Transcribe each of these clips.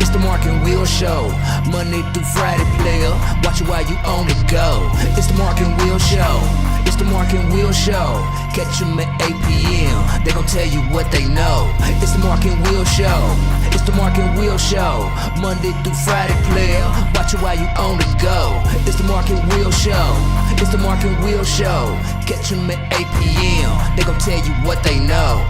It's the Mark and Will Show. Monday through Friday, player. Watch it while you on the go. It's the Mark and Will Show. It's the Mark and Will Show. Catch them at 8 p.m. They gon' tell you what they know. It's the Mark and Will Show. It's the Mark and Will Show. Monday through Friday, player. Watch it while you on the go. It's the Mark and Will Show. It's the Mark and Will Show. Catch them at 8 p.m. They gon' tell you what they know.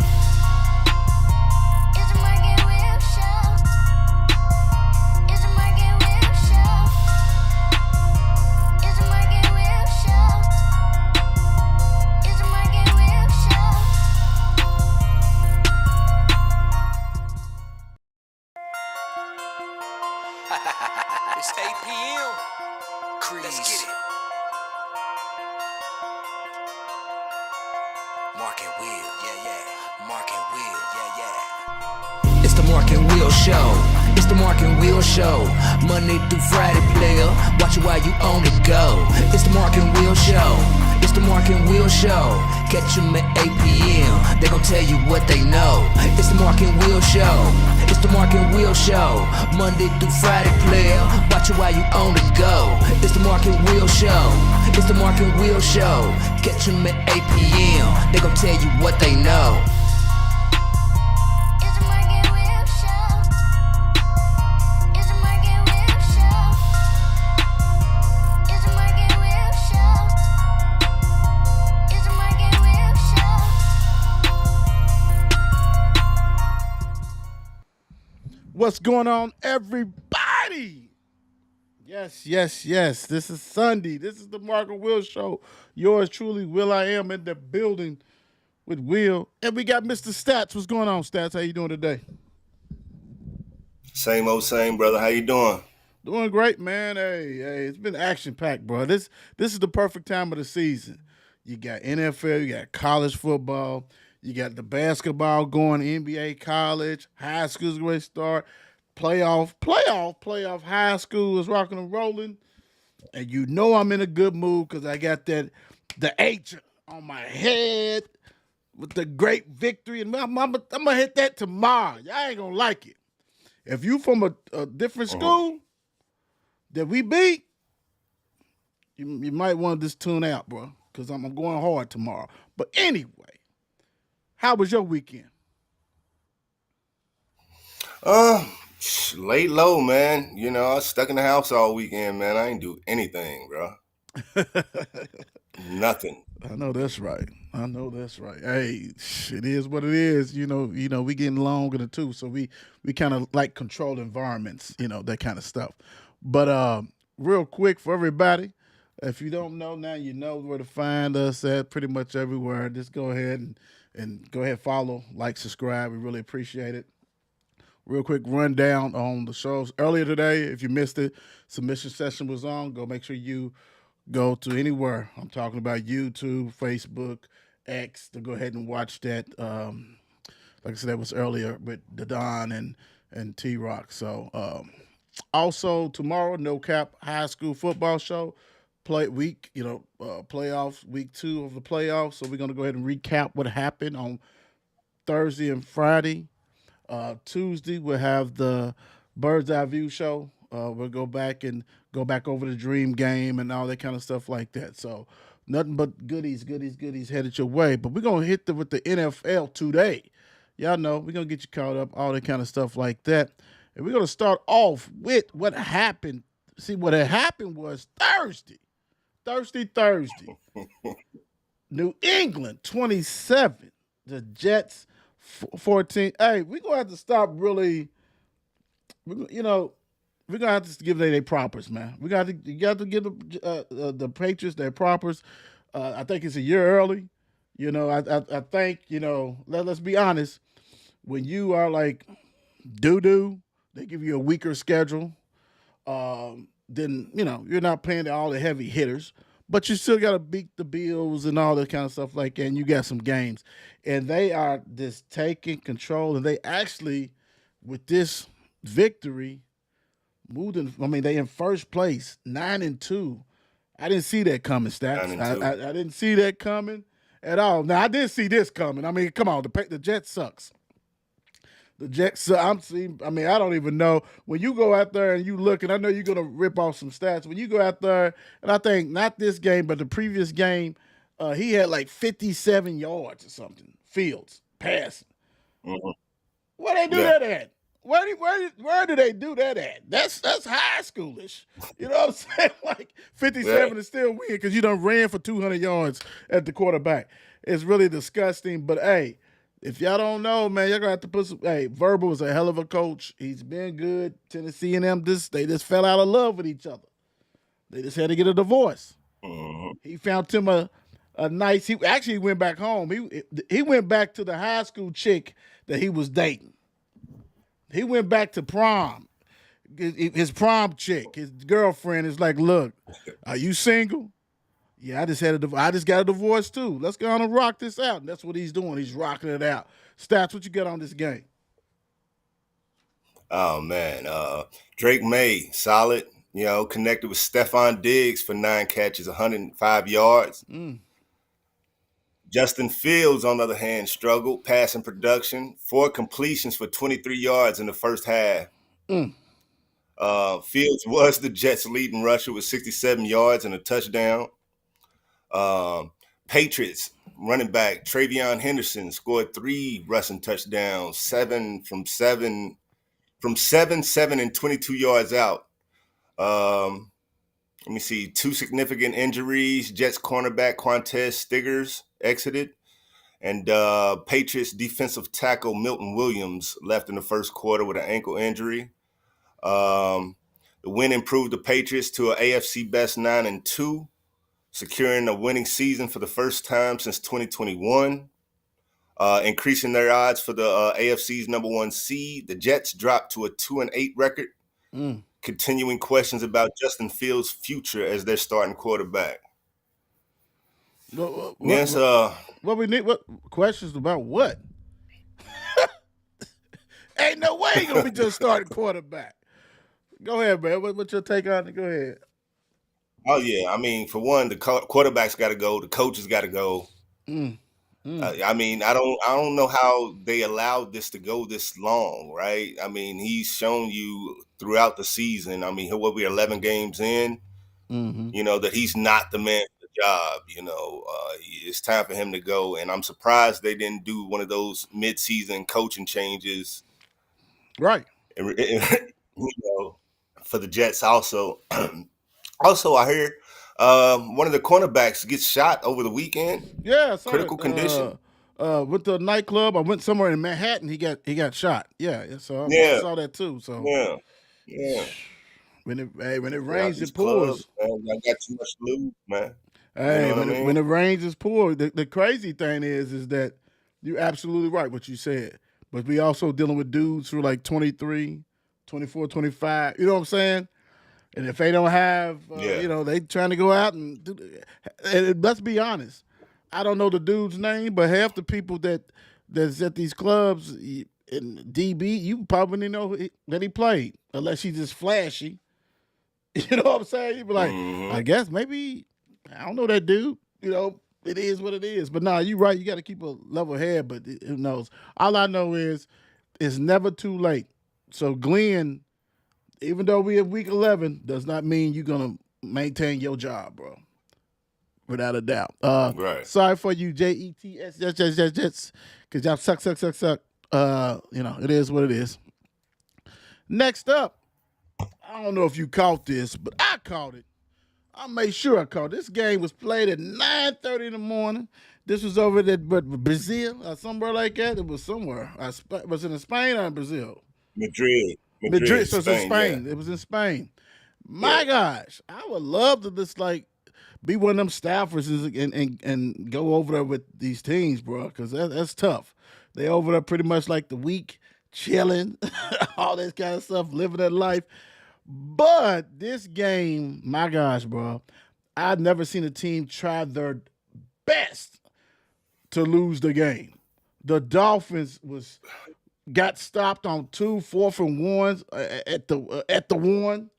It's 8 p.m. Crease. Let's get it. Mark and Will, yeah. Mark and Will, yeah. It's the Mark and Will Show. It's the Mark and Will Show. Monday through Friday, player. Watch it while you on the go. It's the Mark and Will Show. It's the Mark and Will Show. Catch them at 8 p.m. They gon' tell you what they know. It's the Mark and Will Show. It's the Mark and Will Show. Monday through Friday, player. Watch it while you on the go. It's the Mark and Will Show. It's the Mark and Will Show. Catch them at 8 p.m. They gon' tell you what they know. What's going on, everybody? Yes. This is Sunday. This is the Mark and Will Show. Yours truly, Will I Am, in the building with Will. And we got Mr. Stats. What's going on, Stats? How you doing today? Same old same, brother. How you doing? Doing great, man. Hey, it's been action-packed, bro. This is the perfect time of the season. You got NFL, you got college football, you got the basketball going, NBA, college, high school's going to start, playoff. High school is rocking and rolling. And you know I'm in a good mood because I got the H on my head with the great victory. And I'm going to hit that tomorrow. Y'all ain't going to like it. If you from a different school that we beat, you might want to just tune out, bro, because I'm going hard tomorrow. But anyway, how was your weekend? Lay low, man. You know, I was stuck in the house all weekend, man. I ain't do anything, bro. Nothing. I know that's right. Hey, it is what it is. You know, we getting longer than two, so we kind of like control environments, that kind of stuff. But real quick for everybody, if you don't know now, you know where to find us at pretty much everywhere. Just go ahead and go ahead, follow, like, subscribe. We really appreciate it. Real quick rundown on the shows earlier today. If you missed it, submission session was on. Go make sure you go to anywhere. I'm talking about YouTube, Facebook, X, to go ahead and watch that. Like I said, that was earlier with Don and T-Rock. So also tomorrow, No Cap High School Football Show. Playoffs, week 2 of the playoffs. So we're going to go ahead and recap what happened on Thursday and Friday. Tuesday, we'll have the Bird's Eye View show. We'll go back over the Dream Game and all that kind of stuff like that. So nothing but goodies headed your way. But we're going to hit with the NFL today. Y'all know we're going to get you caught up, all that kind of stuff like that. And we're going to start off with what happened. See, what had happened was Thursday. New England 27, the Jets 14. Hey, we're going to have to stop really, we're going to have to give them their propers, man. You got to give the Patriots their propers. I think it's a year early. I think, let's be honest. When you are like doo-doo, they give you a weaker schedule. Then, you're not playing all the heavy hitters. But you still got to beat the Bills and all that kind of stuff like that, and you got some games. And they are just taking control, and they actually, with this victory, they in first place, 9-2. I didn't see that coming, Stats. I didn't see that coming at all. Now, I did see this coming. I mean, come on, the Jets sucks. The Jets. So I'm seeing. I mean, I don't even know when you go out there and you look, and I know you're gonna rip off some stats. When you go out there, and I think not this game, but the previous game, he had like 57 yards or something. Fields passing. Mhm. Where they do Yeah. that at? Where do they do that at? That's high schoolish. You know what I'm saying? Like 57 is still weird because you done ran for 200 yards at the quarterback. It's really disgusting. But hey, if y'all don't know, man, you're gonna have to put some. Hey, Verbal is a hell of a coach. He's been good. Tennessee and them they just fell out of love with each other. They just had to get a divorce. Mhm. He found him a nice. He actually went back home. He went back to the high school chick that he was dating. He went back to prom. His prom chick, his girlfriend, is like, "Look, are you single? Yeah, I just got a divorce too. Let's go on and rock this out." And that's what he's doing. He's rocking it out. Stats, what you got on this game? Oh man, Drake May, solid. You know, connected with Stephon Diggs for 9 catches, 105 yards. Justin Fields, on the other hand, struggled passing production, 4 completions for 23 yards in the first half. Fields was the Jets' leading rusher with 67 yards and a touchdown. Patriots running back Travion Henderson scored 3 rushing touchdowns, 7 from 7, and 22 yards out. Let me see, 2 significant injuries. Jets cornerback Quantez Stiggers exited, and Patriots defensive tackle Milton Williams left in the first quarter with an ankle injury. The win improved the Patriots to an AFC best 9-2, securing a winning season for the first time since 2021, increasing their odds for the AFC's number 1 seed. The Jets dropped to a 2-8 record, continuing questions about Justin Fields' future as their starting quarterback. What we need? What questions about what? Ain't no way he gonna be just starting quarterback. Go ahead, man. What's your take on it? Go ahead. Oh yeah, I mean, for one, the quarterback's got to go, the coaches got to go. I mean, I don't know how they allowed this to go this long, right? I mean, he's shown you throughout the season. I mean, we'll be 11 games in, you know, that he's not the man for the job. You know, it's time for him to go. And I'm surprised they didn't do one of those mid-season coaching changes, Right. you know, for the Jets also. Also, I heard one of the cornerbacks gets shot over the weekend. Yeah, I saw Critical that. condition. Went to a nightclub. I went somewhere in Manhattan. He got shot. Yeah. So I saw that too. So Yeah. when it Yeah, rains, these it pours. clubs, man, I got too much to lose, man. Hey, You know what I mean? when it rains, it's poor. The crazy thing is that you're absolutely right what you said. But we also dealing with dudes who are like 23, 24, 25. You know what I'm saying? And if they don't have, you know, they trying to go out and do. And let's be honest. I don't know the dude's name, but half the people that's at these clubs in DB, you probably didn't know that he played unless he's just flashy. You know what I'm saying? You'd be like, I guess maybe I don't know that dude. You know, it is what it is. But nah, you're right. You got to keep a level head. But who knows? All I know is it's never too late. So Glenn, even though we're in week 11, does not mean you're gonna maintain your job, bro. Without a doubt. Right. Sorry for you, Jets, because y'all suck. You know, it is what it is. Next up, I don't know if you caught this, but I caught it. I made sure I caught it. This game was played at 9:30 in the morning. This was over at Brazil or somewhere like that. It was somewhere. Was it in Spain or in Brazil? Madrid. So it's in Spain. Yeah. It was in Spain. My gosh, I would love to just like be one of them staffers and go over there with these teams, bro, because that's tough. They over there pretty much like the week, chilling, all this kind of stuff, living that life. But this game, my gosh, bro, I've never seen a team try their best to lose the game. The Dolphins got stopped on 2 4th and 1s at the one.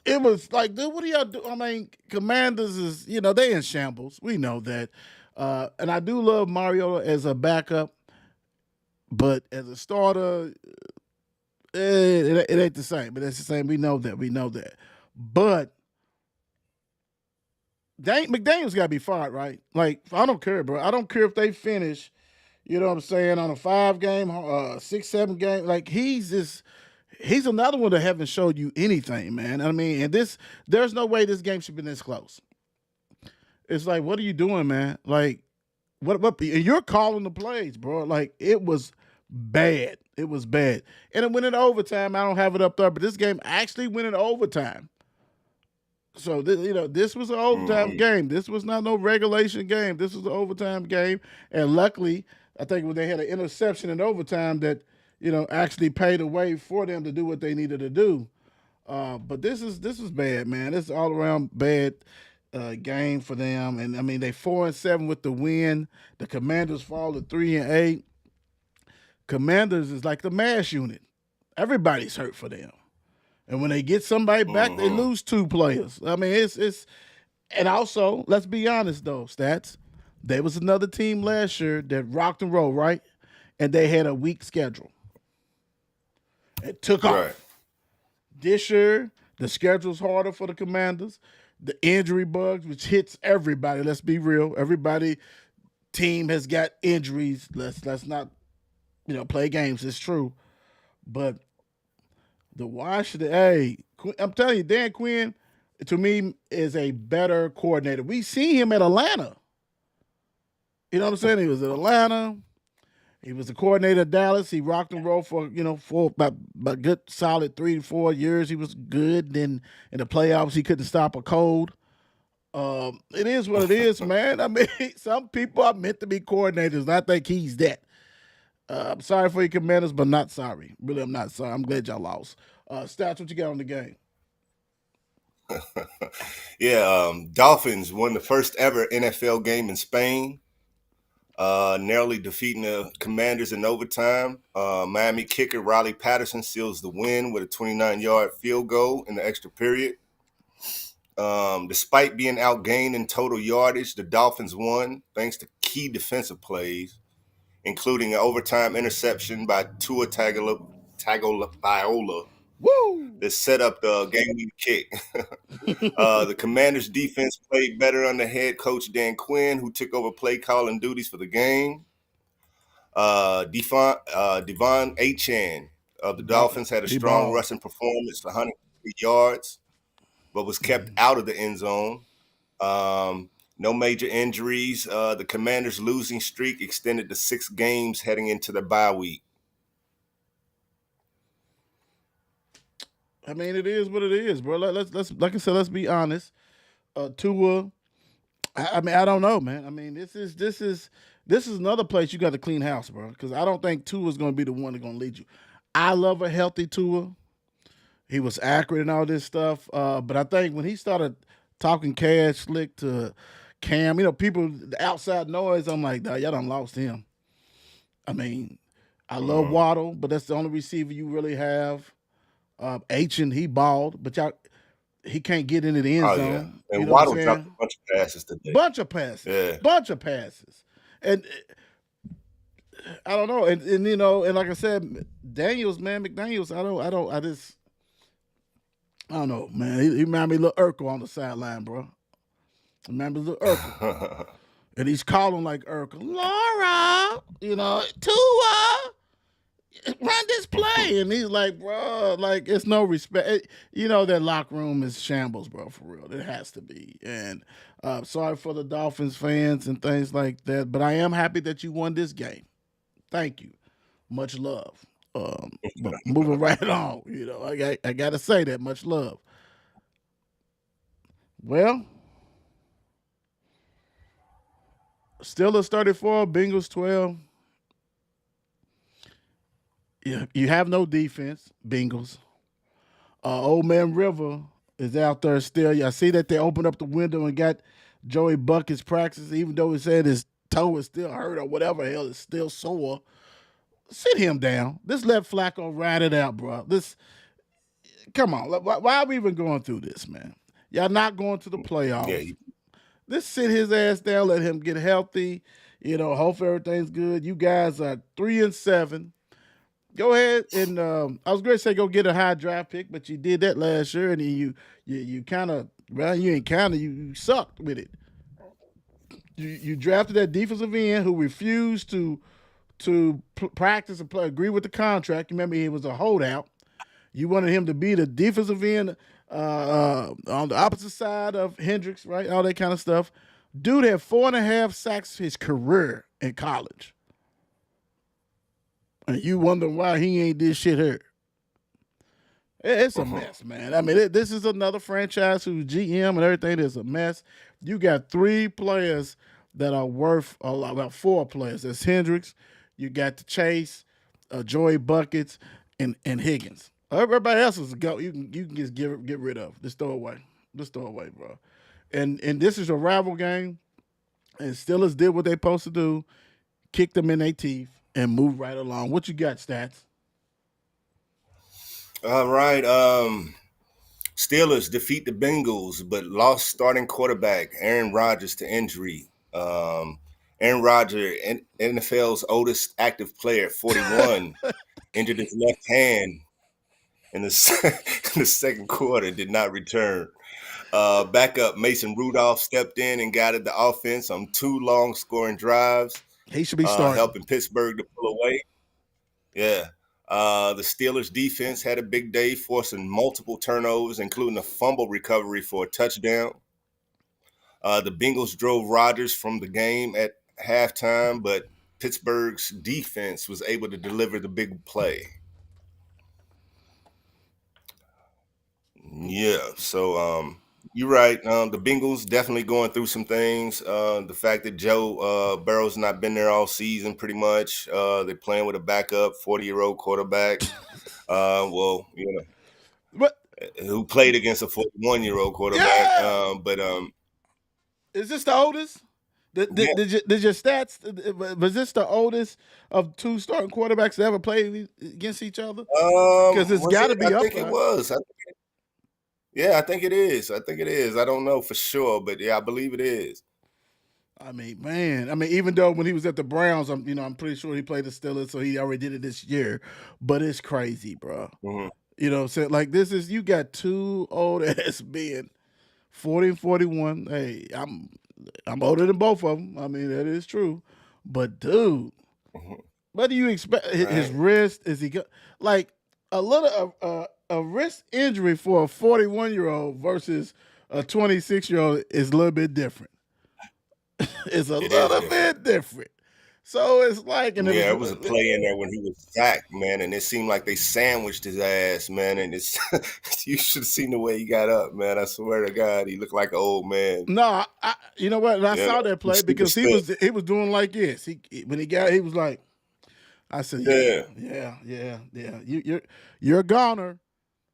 It was like, dude, what do y'all do? I mean, Commanders is, you know, they in shambles. We know that. And I do love Mariota as a backup. But as a starter, it ain't the same. But that's the same. We know that. We know that. But McDaniels got to be fired, right? Like, I don't care, bro. I don't care if they finish, you know what I'm saying, on a 5-game, 6, 7-game. Like, he's another one that haven't showed you anything, man. I mean, and there's no way this game should be this close. It's like, what are you doing, man? Like, what and you're calling the plays, bro. Like, it was bad. It was bad. And it went in overtime. I don't have it up there, but this game actually went in overtime. So, this was an overtime game. This was not no regulation game. This was an overtime game. And luckily, I think when they had an interception in overtime that, actually paid the way for them to do what they needed to do. But this is bad, man. This is all around bad game for them. And I mean, they 4-7 with the win. The Commanders fall to 3-8. Commanders is like the MASH unit. Everybody's hurt for them. And when they get somebody back, they lose 2 players. I mean, it's and also, let's be honest though, Stats. There was another team last year that rocked and rolled, right? And they had a weak schedule. It took off. This year, the schedule's harder for the Commanders. The injury bugs, which hits everybody. Let's be real. Everybody team has got injuries. Let's not, play games. It's true. But the Washington, I'm telling you, Dan Quinn, to me, is a better coordinator. We see him at Atlanta. You know what I'm saying? He was at Atlanta. He was the coordinator at Dallas. He rocked and rolled for, for about a good solid 3 to 4 years. He was good. Then in the playoffs, he couldn't stop a cold. It is what it is, man. I mean, some people are meant to be coordinators, and I think he's that. I'm sorry for your Commanders, but not sorry. Really, I'm not sorry. I'm glad y'all lost. Stats, what you got on the game? Dolphins won the first ever NFL game in Spain, narrowly defeating the Commanders in overtime. Miami kicker Riley Patterson seals the win with a 29-yard field goal in the extra period. Despite being outgained in total yardage, the Dolphins won thanks to key defensive plays, including an overtime interception by Tua Tagovailoa. Woo! That set up the game-winning kick. The Commanders' defense played better under head coach Dan Quinn, who took over play calling duties for the game. Devon Achane of the Dolphins had a strong rushing performance, 103 yards, but was kept out of the end zone. No major injuries. The Commanders' losing streak extended to 6 games heading into the bye week. I mean, it is what it is, bro. Let's like I said, let's be honest. Tua, I mean, I don't know, man. I mean, this is another place you got to clean house, bro. Because I don't think Tua's going to be the one that's going to lead you. I love a healthy Tua. He was accurate and all this stuff, but I think when he started talking cash slick to Cam, people, the outside noise, I'm like, nah, y'all done lost him. I mean, I love Waddle, but that's the only receiver you really have. Achane, he balled, but he can't get into the end zone. Yeah. And Waddle dropped a bunch of passes today. Bunch of passes. And I don't know. And and like I said, McDaniels, I don't know, man. He reminded me of little Urkel on the sideline, bro. Remember little Urkel. And he's calling like Urkel, Laura, Tua, run this play. And he's like, bro, like, it's no respect. That locker room is shambles, bro, for real. It has to be. And sorry for the Dolphins fans and things like that, but I am happy that you won this game. Thank you. Much love. But moving right on, I got to say that. Much love. Well, Steelers 34, Bengals 12. You have no defense, Bengals. Old Man River is out there still. I see that they opened up the window and got Joey Bucket's practice, even though he said his toe is still hurt or whatever the hell, is still sore. Sit him down. Just let Flacco ride it out, bro. Come on. Why are we even going through this, man? Y'all not going to the playoffs. Yeah. Just sit his ass down, let him get healthy. Hopefully everything's good. You guys are 3-7. Go ahead and I was going to say go get a high draft pick, but you did that last year, and then you kind of you ain't kind of you sucked with it. You drafted that defensive end who refused to practice and play, agree with the contract. You remember he was a holdout. You wanted him to be the defensive end on the opposite side of Hendricks, right? All that kind of stuff. Dude had 4.5 sacks his career in college. And you wonder why he ain't did shit here. It's a mess, man. I mean, this is another franchise whose GM and everything is a mess. You got 3 players that are worth about 4 players. That's Hendricks. You got the Chase, Joey Buckets, and Higgins. Everybody else is a go. You can just get rid of. Just throw away. Just throw away, bro. And this is a rival game. And Steelers did what they supposed to do, kick them in their teeth, and move right along. What you got, Stats? All right. Steelers defeat the Bengals, but lost starting quarterback Aaron Rodgers to injury. Aaron Rodgers, NFL's oldest active player, 41, injured his left hand in the second quarter, did not return. Backup Mason Rudolph stepped in and guided the offense on 2 long scoring drives. He should be starting. Helping Pittsburgh to pull away. Yeah. The Steelers defense had a big day, forcing multiple turnovers, including a fumble recovery for a touchdown. The Bengals drove Rodgers from the game at halftime, but Pittsburgh's defense was able to deliver the big play. Yeah, so you're right. The Bengals definitely going through some things. The fact that Joe Burrow's not been there all season, pretty much. They're playing with a backup 40-year-old quarterback. But who played against a 41-year-old quarterback. Yeah. Is this the oldest? Did your stats? Was this the oldest of 2 starting quarterbacks that ever played against each other? Because it's got to be up. I think it was. Yeah, I think it is. I don't know for sure, but yeah, I believe it is. I mean, man. Even though when he was at the Browns, I'm pretty sure he played the Steelers, so he already did it this year. But it's crazy, bro. Mm-hmm. So like this is you got 2 old ass men, 40 and 41. Hey, I'm older than both of them. I mean, that is true. But dude, what do you expect? His wrist, is he like a little a wrist injury for a 41-year-old versus a 26-year-old is a little bit different. It's a little bit different. So it's like, it was a play in there when he was sacked, man, and it seemed like they sandwiched his ass, man. And it's you should have seen the way he got up, man. I swear to God, he looked like an old man. No, you know what? I saw that play because he was doing like this. He was like, I said, yeah. You're a goner.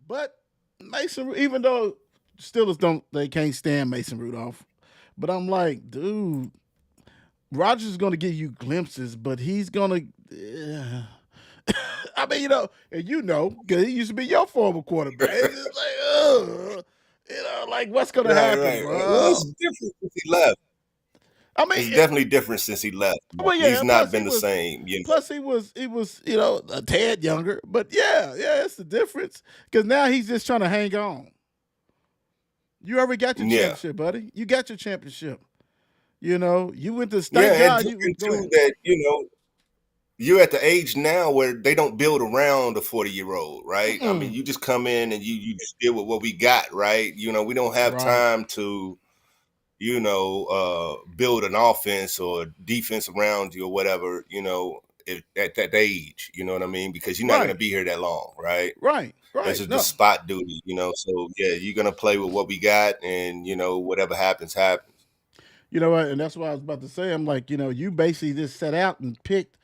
But Mason, even though Steelers they can't stand Mason Rudolph, but I'm like, dude, Rodgers is going to give you glimpses, but he's going to. I mean, and because he used to be your former quarterback. It's just like, like what's going to happen, bro? Well, it's different since he left. It's definitely different since he left. Well, yeah, he's not been the same. Plus, he was a tad younger. But yeah, it's the difference because now he's just trying to hang on. You already got your championship, buddy. You got your championship. You went to state. You're at the age now where they don't build around a 40-year-old, right? Mm-mm. I mean, you just come in and you just deal with what we got, right? We don't have time to build an offense or defense around you or whatever, at that age, you know what I mean? Because you're not going to be here that long, right? Right. This is the spot duty, so yeah, you're going to play with what we got and, whatever happens, happens. You know what? And that's what I was about to say. I'm like, you basically just set out and picked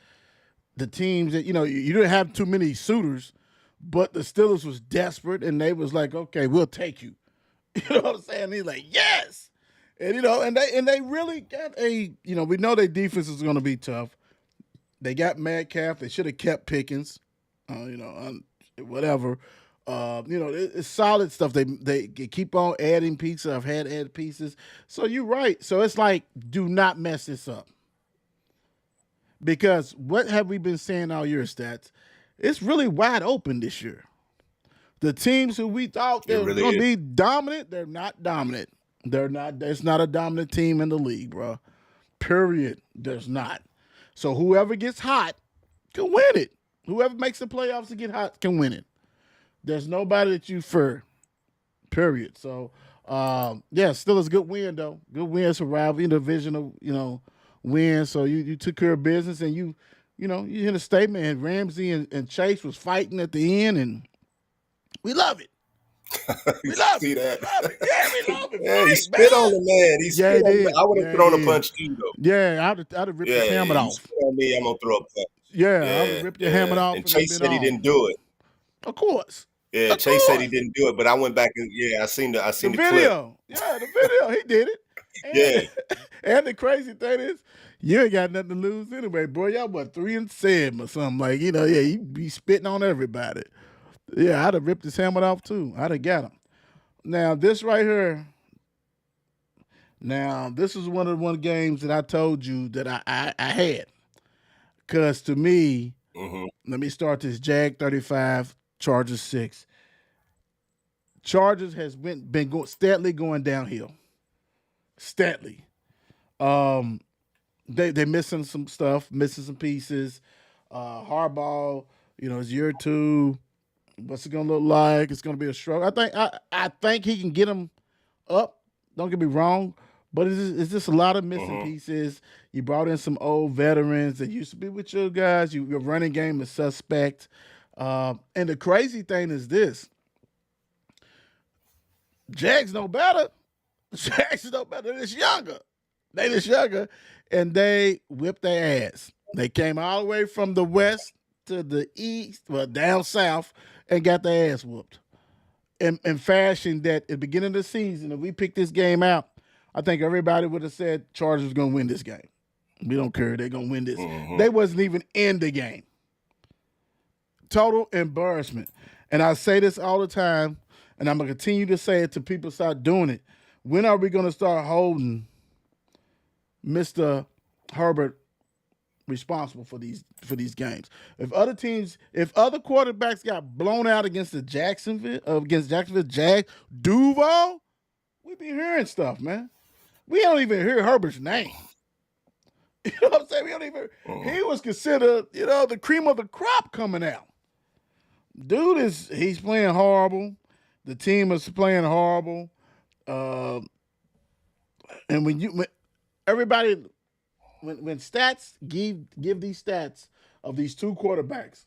the teams that, you didn't have too many suitors, but the Steelers was desperate and they was like, okay, we'll take you. You know what I'm saying? He's like, yes. And and they really got we know their defense is going to be tough. They got Metcalf. They should have kept Pickens. Whatever. It's solid stuff. They keep on adding pieces. I've had added pieces. So you're right. So it's like, do not mess this up. Because what have we been saying all year, Stats? It's really wide open this year. The teams who we thought they It were really going to is. be dominant, they're not dominant. They're not. There's not a dominant team in the league, bro. Period. There's not. So whoever gets hot can win it. Whoever makes the playoffs to get hot can win it. There's nobody that you fear. Period. So, yeah, still is a good win though. Good win, survival in the divisional, win. So you took care of business and you hit a statement. And Ramsey and Chase was fighting at the end, and we love it. We love See it. that? We love it. Yeah, we love it. Yeah, he Right, spit man. on the man. He Yeah, spit he on did. me. I would have Yeah, thrown he a did. punch too, though. Yeah, I'd have ripped his Yeah, helmet you off. spit on me, I'm gonna throw a punch. Yeah, I would Yeah, have ripped your helmet off. And then Chase been said he on. didn't do it. Of course. Yeah, Of Chase said he course. didn't do it, but I went back and I seen the The clip. video. Yeah, the video. He did it. And, Yeah. and the crazy thing is, you ain't got nothing to lose anyway, bro. Y'all what 3-7 or something like yeah. You be spitting on everybody. Yeah, I'd have ripped his helmet off too. I'd have got him. Now this right here. Now this is one of the games that I told you that I had, because to me, Hmm. let me start this. Jag 35, Chargers 6. Chargers has been going steadily going downhill. Steadily. They missing some stuff, missing some pieces. Harbaugh, it's year 2. What's it gonna look like? It's gonna be a struggle. I think he can get them up. Don't get me wrong, but it's just a lot of missing pieces. You brought in some old veterans that used to be with you guys. Your running game is suspect. And the crazy thing is this: Jags know better. Jags know better. They're just younger. They just younger, and they whipped their ass. They came all the way from the west to the east, well, down south, and got their ass whooped. In fashion that at the beginning of the season, if we picked this game out, I think everybody would have said Chargers was going to win this game. We don't care. They're going to win this. They wasn't even in the game. Total embarrassment. And I say this all the time, and I'm going to continue to say it till people start doing it. When are we going to start holding Mr. Herbert responsible for these games? If other quarterbacks got blown out against Jacksonville Jags, Duval, we be hearing stuff, man. We don't even hear Herbert's name. You know what I'm saying? We don't even. He was considered, the cream of the crop coming out. Dude he's playing horrible. The team is playing horrible. And when everybody, when stats give these stats of these 2 quarterbacks,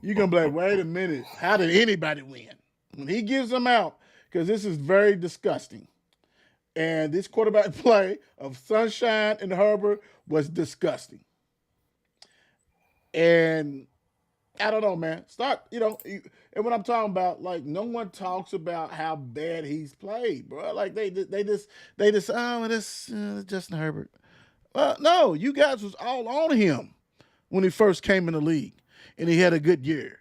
you're gonna be like, wait a minute, how did anybody win? When he gives them out, because this is very disgusting. And this quarterback play of Sunshine and Herbert was disgusting. And I don't know, man. And what I'm talking about, like, no one talks about how bad he's played, bro. Like they just it's Justin Herbert. No, you guys was all on him when he first came in the league, and he had a good year,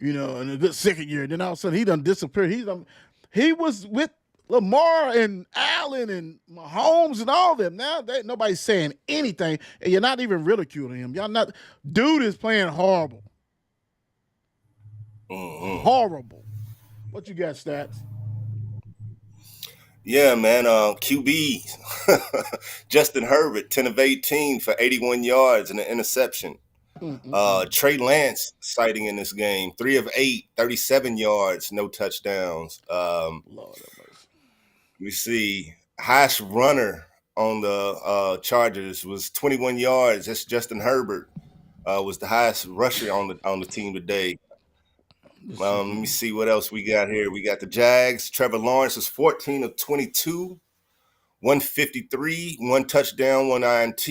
and a good second year. Then all of a sudden he done disappeared. He was with Lamar and Allen and Mahomes and all of them. Now nobody's saying anything, and you're not even ridiculing him. Y'all not. Dude is playing horrible. Horrible. What you got, Stats? Yeah, man. QB Justin Herbert, 10 of 18 for 81 yards and an interception. Trey Lance sighting in this game, 3 of 8, 37 yards, no touchdowns. Lord have mercy. We see highest runner on the Chargers was 21 yards. That's Justin Herbert. Was the highest rusher on the team today. Let me see what else we got here. We got the Jags. Trevor Lawrence is 14 of 22, 153, 1 touchdown, 1 INT.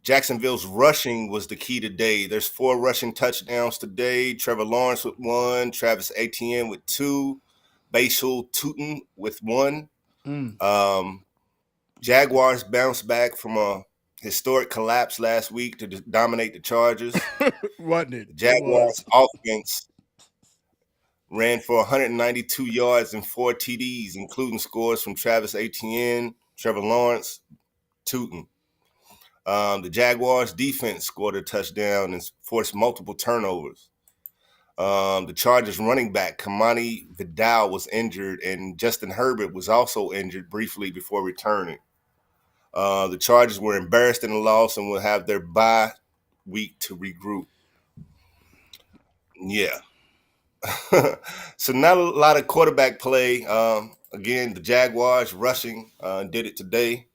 Jacksonville's rushing was the key today. There's 4 rushing touchdowns today. Trevor Lawrence with 1, Travis Etienne with 2, Bashul Tutin with 1. Jaguars bounced back from a historic collapse last week to dominate the Chargers. Wasn't it? The Jaguars offense ran for 192 yards and 4 TDs, including scores from Travis Etienne, Trevor Lawrence, Tutin. The Jaguars defense scored a touchdown and forced multiple turnovers. The Chargers running back Kamani Vidal was injured, and Justin Herbert was also injured briefly before returning. The Chargers were embarrassed in the loss and will have their bye week to regroup. Yeah. So not a lot of quarterback play. Again, the Jaguars rushing did it today.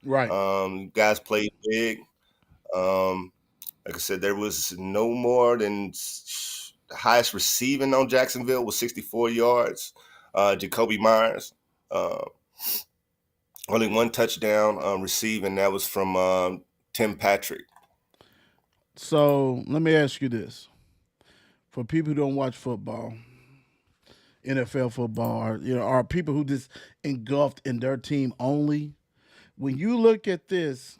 Right. Guys played big. Like I said, there was no more than the highest receiving on Jacksonville was 64 yards. Jacoby Myers, only one touchdown receiving. That was from Tim Patrick. So let me ask you this: for people who don't watch football, NFL football, or are people who just engulfed in their team only, when you look at this,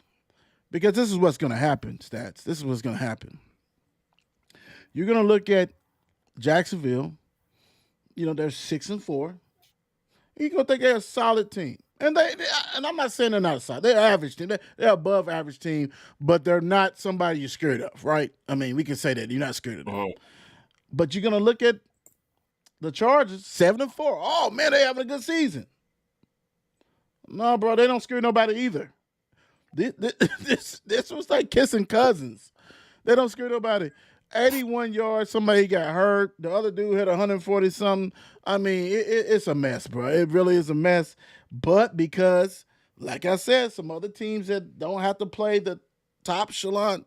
because this is what's going to happen, stats. This is what's going to happen. You're going to look at Jacksonville. They're 6-4. You're going to think they're a solid team. And I'm not saying they're not a solid. They're an average team. They're above average team, but they're not somebody you're scared of, right? I mean, we can say that. You're not scared of them. Mhm. But you're going to look at the Chargers, 7-4. Oh, man, they're having a good season. No, bro, they don't scare nobody either. This was like kissing cousins. They don't scare nobody. 81 yards, somebody got hurt. The other dude had 140 something. I mean, it's a mess, bro. It really is a mess. But because, like I said, some other teams that don't have to play the top echelon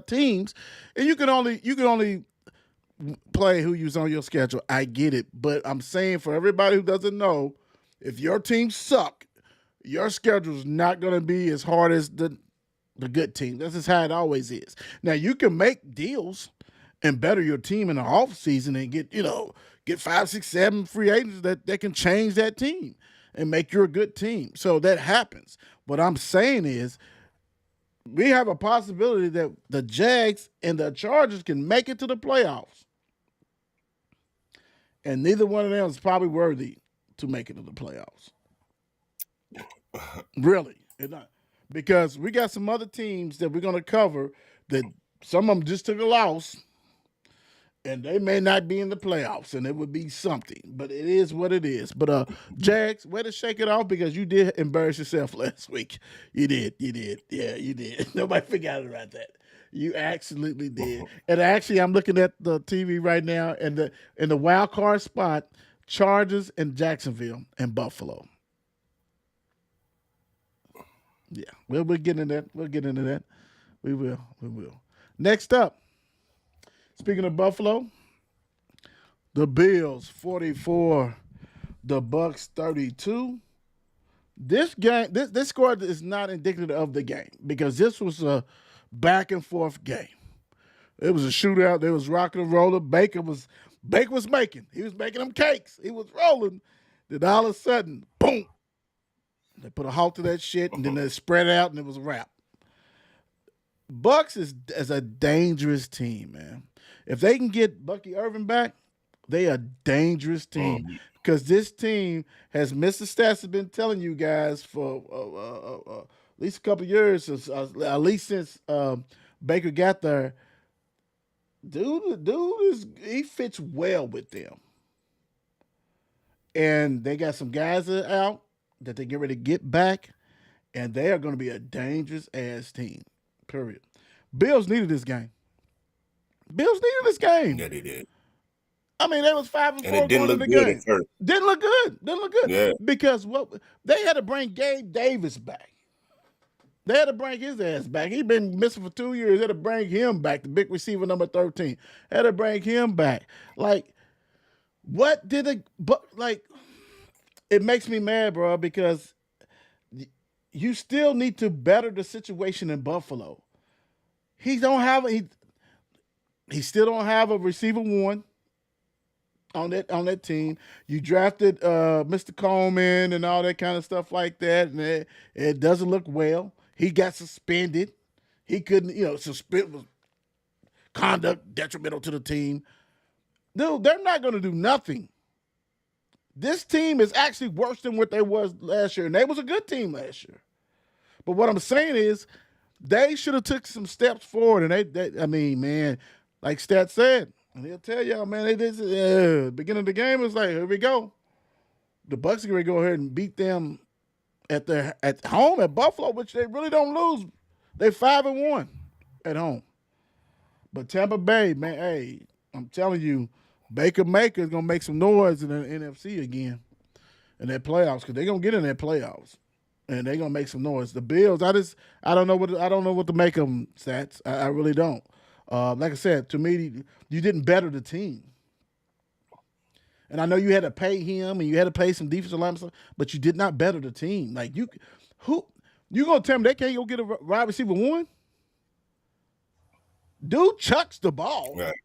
teams, and you can only play who you's on your schedule. I get it, but I'm saying for everybody who doesn't know, if your team suck, your schedule's not going to be as hard as the good team. This is how it always is. Now, you can make deals and better your team in the offseason and get 5, 6, 7 free agents that can change that team and make you a good team. So that happens. What I'm saying is we have a possibility that the Jags and the Chargers can make it to the playoffs. And neither one of them is probably worthy to make it to the playoffs. Really. It's not. Because we got some other teams that we're going to cover that some of them just took a loss and they may not be in the playoffs, and it would be something. But it is what it is. But Jags, way to shake it off because you did embarrass yourself last week. You did. Yeah, you did. Nobody forgot about that. You absolutely did. And actually, I'm looking at the TV right now, and in the wild card spot, Chargers and Jacksonville and Buffalo. Yeah, we'll get into that. We'll get into that. We will. Next up, speaking of Buffalo, the Bills 44, the Bucks 32. This game, this score is not indicative of the game because this was a back and forth game. It was a shootout. They was rocking and rolling. Baker was making. He was making them cakes. He was rolling. Then all of a sudden, boom. They put a halt to that shit, and then they spread out, and it was a wrap. Bucks is a dangerous team, man. If they can get Bucky Irving back, they a dangerous team because this team has missed the stats I've been telling you guys for at least a couple of years, at least since Baker got there. Dude he fits well with them, and they got some guys that are out that they get ready to get back, and they are going to be a dangerous ass team. Period. Bills needed this game. Yeah, they did. I mean, they was 5-4 And it didn't going look into the good game. at first. Didn't look good. Yeah. Because they had to bring Gabe Davis back. They had to bring his ass back. He'd been missing for 2 years. They had to bring him back, the big receiver number 13. Had to bring him back. Like, what did it? But like, it makes me mad, bro, because you still need to better the situation in Buffalo. He still don't have a receiver one on that team. You drafted Mr. Coleman and all that kind of stuff like that, and it doesn't look well. He got suspended. He couldn't, suspend was conduct detrimental to the team. Dude, they're not going to do nothing. This team is actually worse than what they was last year, and they was a good team last year. But what I'm saying is, they should have took some steps forward. And I mean, man, like Stat said, and he'll tell y'all, man, beginning of the game was like, here we go. The Bucks are going to go ahead and beat them at home at Buffalo, which they really don't lose. They 5-1 at home. But Tampa Bay, man, hey, I'm telling you, Baker Maker is gonna make some noise in the NFC again in that playoffs because they're gonna get in that playoffs and they're gonna make some noise. The Bills, I don't know what to make of them, Stats. I really don't. Like I said, to me, you didn't better the team. And I know you had to pay him and you had to pay some defensive linemen, but you did not better the team. Like you gonna tell me they can't go get a wide receiver one? Dude chucks the ball. Right.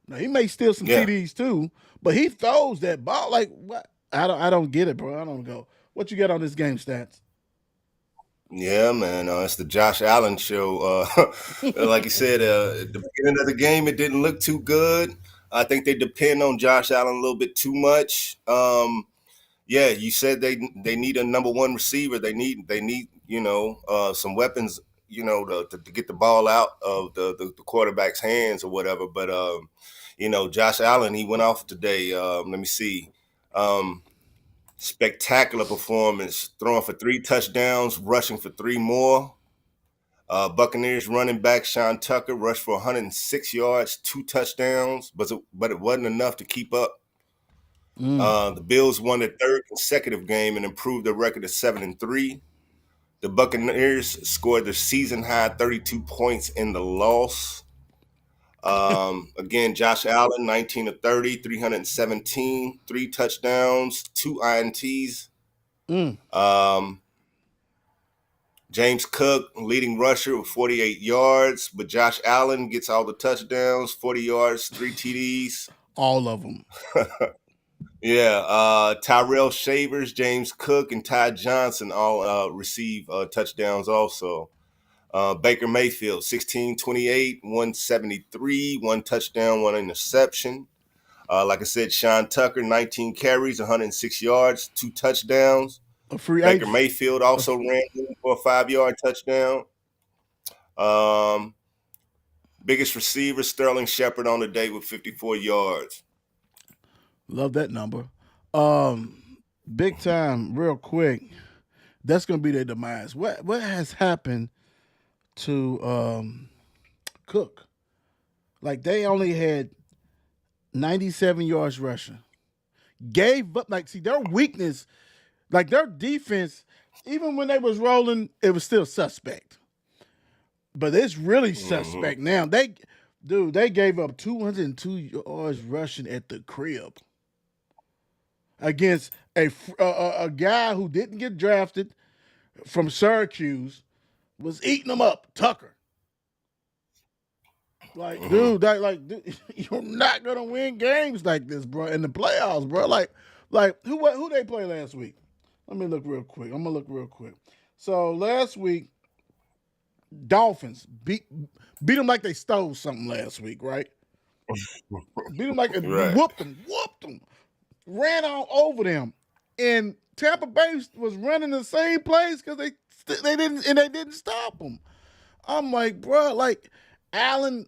Now he may steal some TDs too, but he throws that ball like what? I don't get it, bro. I don't go. What you got on this game, Stats? Yeah, man. It's the Josh Allen show. Like you said, at the beginning of the game, it didn't look too good. I think they depend on Josh Allen a little bit too much. Yeah, you said they need a number one receiver. They need some weapons, to get the ball out of the quarterback's hands or whatever. But Josh Allen, he went off today. Let me see. Spectacular performance, throwing for 3 touchdowns, rushing for 3 more. Buccaneers running back Sean Tucker rushed for 106 yards, 2 touchdowns, but it wasn't enough to keep up. The Bills won their 3rd consecutive game and improved their record to 7-3. The Buccaneers scored their season high 32 points in the loss. Again, Josh Allen, 19 of 30, 317, 3 touchdowns, 2 INTs. James Cook, leading rusher with 48 yards, but Josh Allen gets all the touchdowns, 40 yards, 3 TDs. All of them. Yeah, Tyrell Shavers, James Cook, and Ty Johnson all receive touchdowns also. Baker Mayfield, 16-28, 173, 1 touchdown, 1 interception. Like I said, Sean Tucker, 19 carries, 106 yards, 2 touchdowns. Baker Mayfield also ran for a 5-yard touchdown. Biggest receiver, Sterling Shepard on the day with 54 yards. Love that number. Big time, real quick. That's going to be their demise. What has happened to Cook? Like they only had 97 yards rushing. Gave up, their weakness, like their defense, even when they was rolling, it was still suspect. But it's really suspect now. They gave up 202 yards rushing at the crib against a guy who didn't get drafted from Syracuse, was eating them up, Tucker. Dude, you're not gonna win games like this, bro, in the playoffs, bro. Like who they play last week? Let me look real quick. I'm gonna look real quick. So last week, Dolphins beat them like they stole something last week, right? Beat them like whooped them, ran all over them, and Tampa Bay was running the same plays because they didn't stop them. I'm like, bro, like Allen,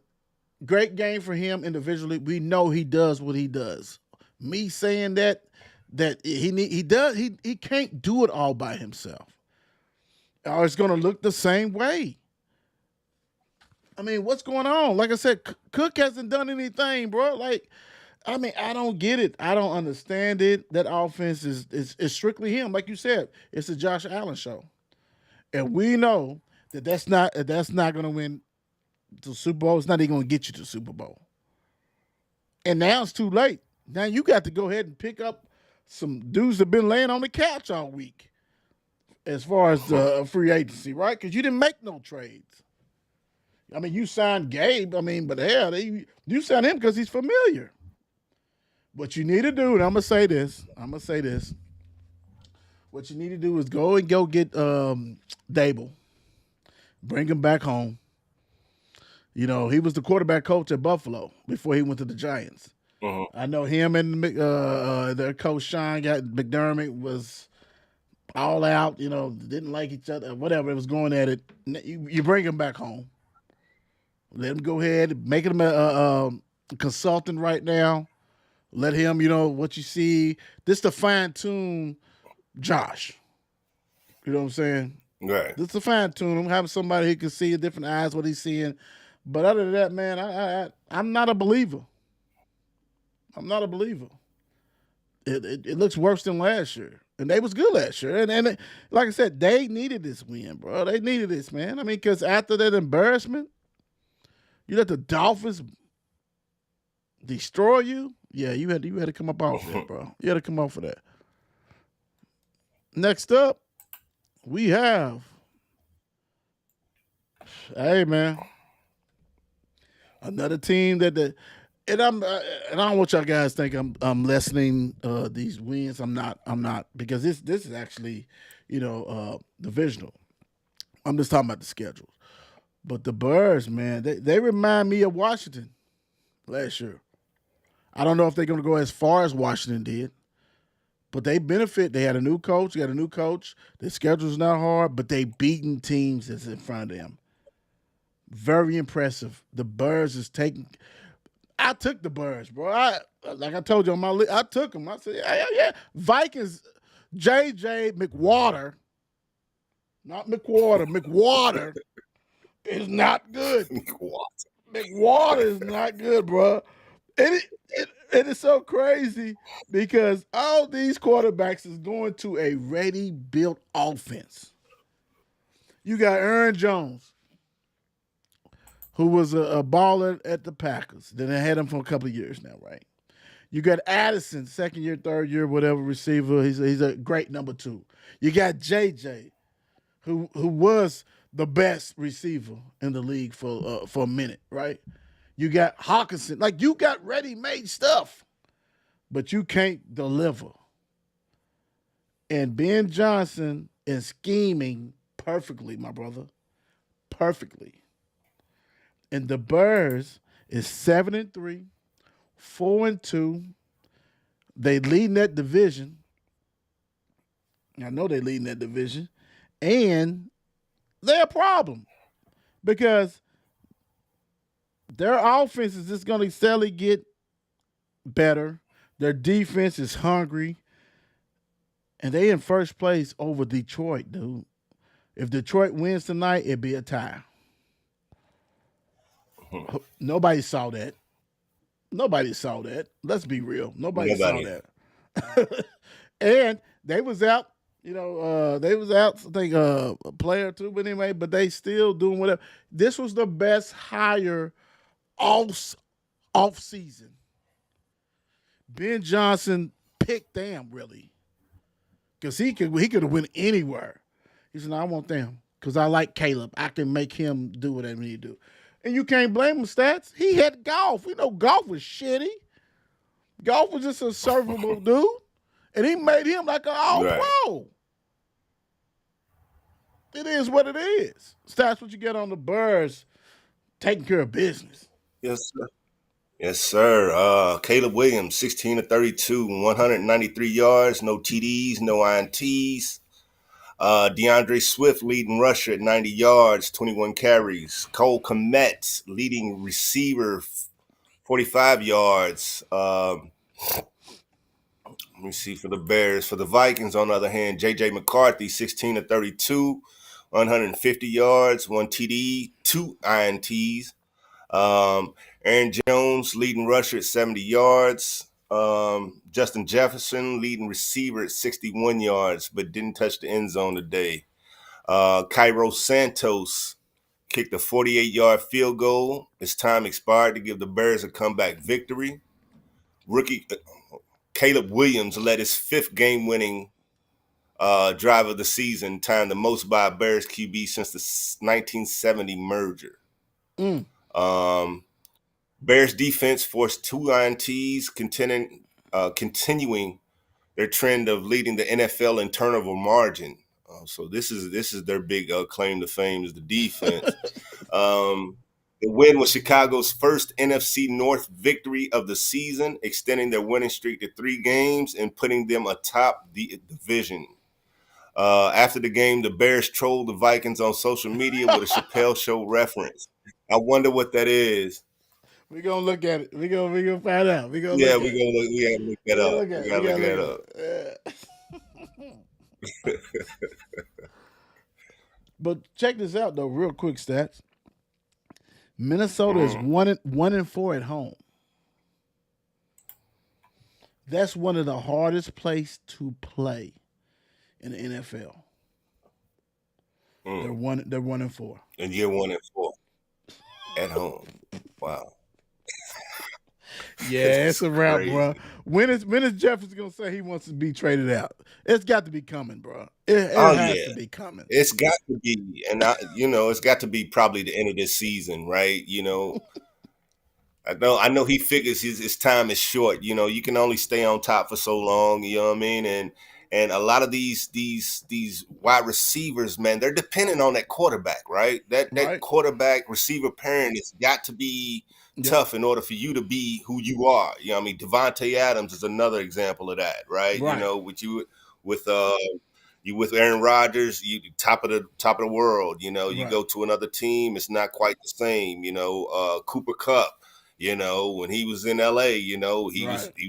great game for him individually. We know he does what he does. Me saying that he can't do it all by himself, or it's gonna look the same way. I mean, what's going on? Like I said, Cook hasn't done anything, bro. Like, I mean, I don't get it. I don't understand it. That offense is strictly him. Like you said, it's a Josh Allen show. And we know that's not going to win the Super Bowl. It's not even going to get you to the Super Bowl. And now it's too late. Now you got to go ahead and pick up some dudes that have been laying on the couch all week as far as free agency, right? Because you didn't make no trades. I mean, you signed Gabe. But hell, you signed him because he's familiar. What you need to do, and I'm going to say this. What you need to do is go get Dable. Bring him back home. He was the quarterback coach at Buffalo before he went to the Giants. I know him and their coach Sean McDermott was all out, didn't like each other, whatever it was going at it. You bring him back home. Let him go ahead, make him a consultant right now. Let him, what you see. This to fine tune Josh. You know what I'm saying? Right. This to fine tune him, have somebody who can see in different eyes what he's seeing. But other than that, man, I'm not a believer. I'm not a believer. It looks worse than last year. And they was good last year. And like I said, they needed this win, bro. They needed this, man. I mean, because after that embarrassment, you let the Dolphins destroy you. Yeah, you had to come up off that, bro. You had to come off of that. Next up, we have, hey man, another team and I don't want y'all guys think I'm lessening these wins. I'm not because this is actually divisional. I'm just talking about the schedules. But the Birds, man, they remind me of Washington last year. I don't know if they're going to go as far as Washington did, but they benefit. They had a new coach. Got a new coach. Their schedule's not hard, but they beating teams that's in front of them. Very impressive. The Birds is taking. I took the Birds, bro. Like I told you on my list, I took them. I said, yeah. Vikings, J.J. McWater, not McWater. McWater is not good. McWater is not good, bro. It is so crazy because all these quarterbacks is going to a ready-built offense. You got Aaron Jones, who was a baller at the Packers. Then they had him for a couple of years now, right? You got Addison, second year, third year, whatever receiver. He's a great number 2. You got JJ, who was the best receiver in the league for a minute, right? You got Hawkinson. Like, you got ready-made stuff, but you can't deliver. And Ben Johnson is scheming perfectly, my brother. Perfectly. And the Birds is 7-3, 4-2. They leading that division. I know they leading that division. And they're a problem because their offense is just going to steadily get better. Their defense is hungry. And they in first place over Detroit, dude. If Detroit wins tonight, it'd be a tie. Nobody saw that. Let's be real. Nobody saw that. And they was out. They was out, I think, a player or two, but anyway, but they still doing whatever. This was the best hire off season. Ben Johnson picked them, really. Because he could have went anywhere. He said, no, I want them because I like Caleb. I can make him do whatever he do. And you can't blame him, Stats. He had golf. We know golf was shitty. Golf was just a serviceable dude. And he made him like an all-pro. It is what it is. Stats what you get on the Birds, taking care of business. Yes, sir. Yes, sir. Caleb Williams, 16-32, 193 yards, no TDs, no INTs. DeAndre Swift leading rusher at 90 yards, 21 carries. Cole Kmet leading receiver, 45 yards. Let me see for the Bears. For the Vikings, on the other hand, J.J. McCarthy, 16-32, 150 yards, 1 TD, 2 INTs. Aaron Jones leading rusher at 70 yards. Justin Jefferson leading receiver at 61 yards, but didn't touch the end zone today. Cairo Santos kicked a 48-yard field goal. His time expired to give the Bears a comeback victory. Rookie Caleb Williams led his 5th game-winning drive of the season, tying the most by a Bears QB since the 1970 merger. Bears defense forced 2 INTs, continuing their trend of leading the NFL in turnover margin. So this is their big claim to fame is the defense. The win was Chicago's first NFC North victory of the season, extending their winning streak to 3 games and putting them atop the division. After the game, the Bears trolled the Vikings on social media with a Chappelle Show reference. I wonder what that is. We're gonna look at it. We're gonna find out. We're gonna Yeah, look at it. we gotta look that We gotta up. look at We it. We gotta look gotta that look up. at it. Yeah. But check this out though, real quick stats. Minnesota is 1-4 at home. That's one of the hardest places to play in the NFL. They're 1-4. And you're 1-4 at home. Wow. Yeah, it's a wrap, crazy. bro. When is Jefferson gonna say he wants to be traded out? It's got to be coming, bro. It has to be coming. It's got to be, and it's got to be probably the end of this season, right? I know he figures his time is short. You can only stay on top for so long. You know what I mean? And a lot of these wide receivers, man, they're dependent on that quarterback, right? That Right. quarterback receiver pairing has got to be tough in order for you to be who you are. You know what I mean? Devontae Adams is another example of that, right? Right. You with Aaron Rodgers, you top of the world. You Right. go to another team, it's not quite the same. Cooper Kupp. When he was in LA, he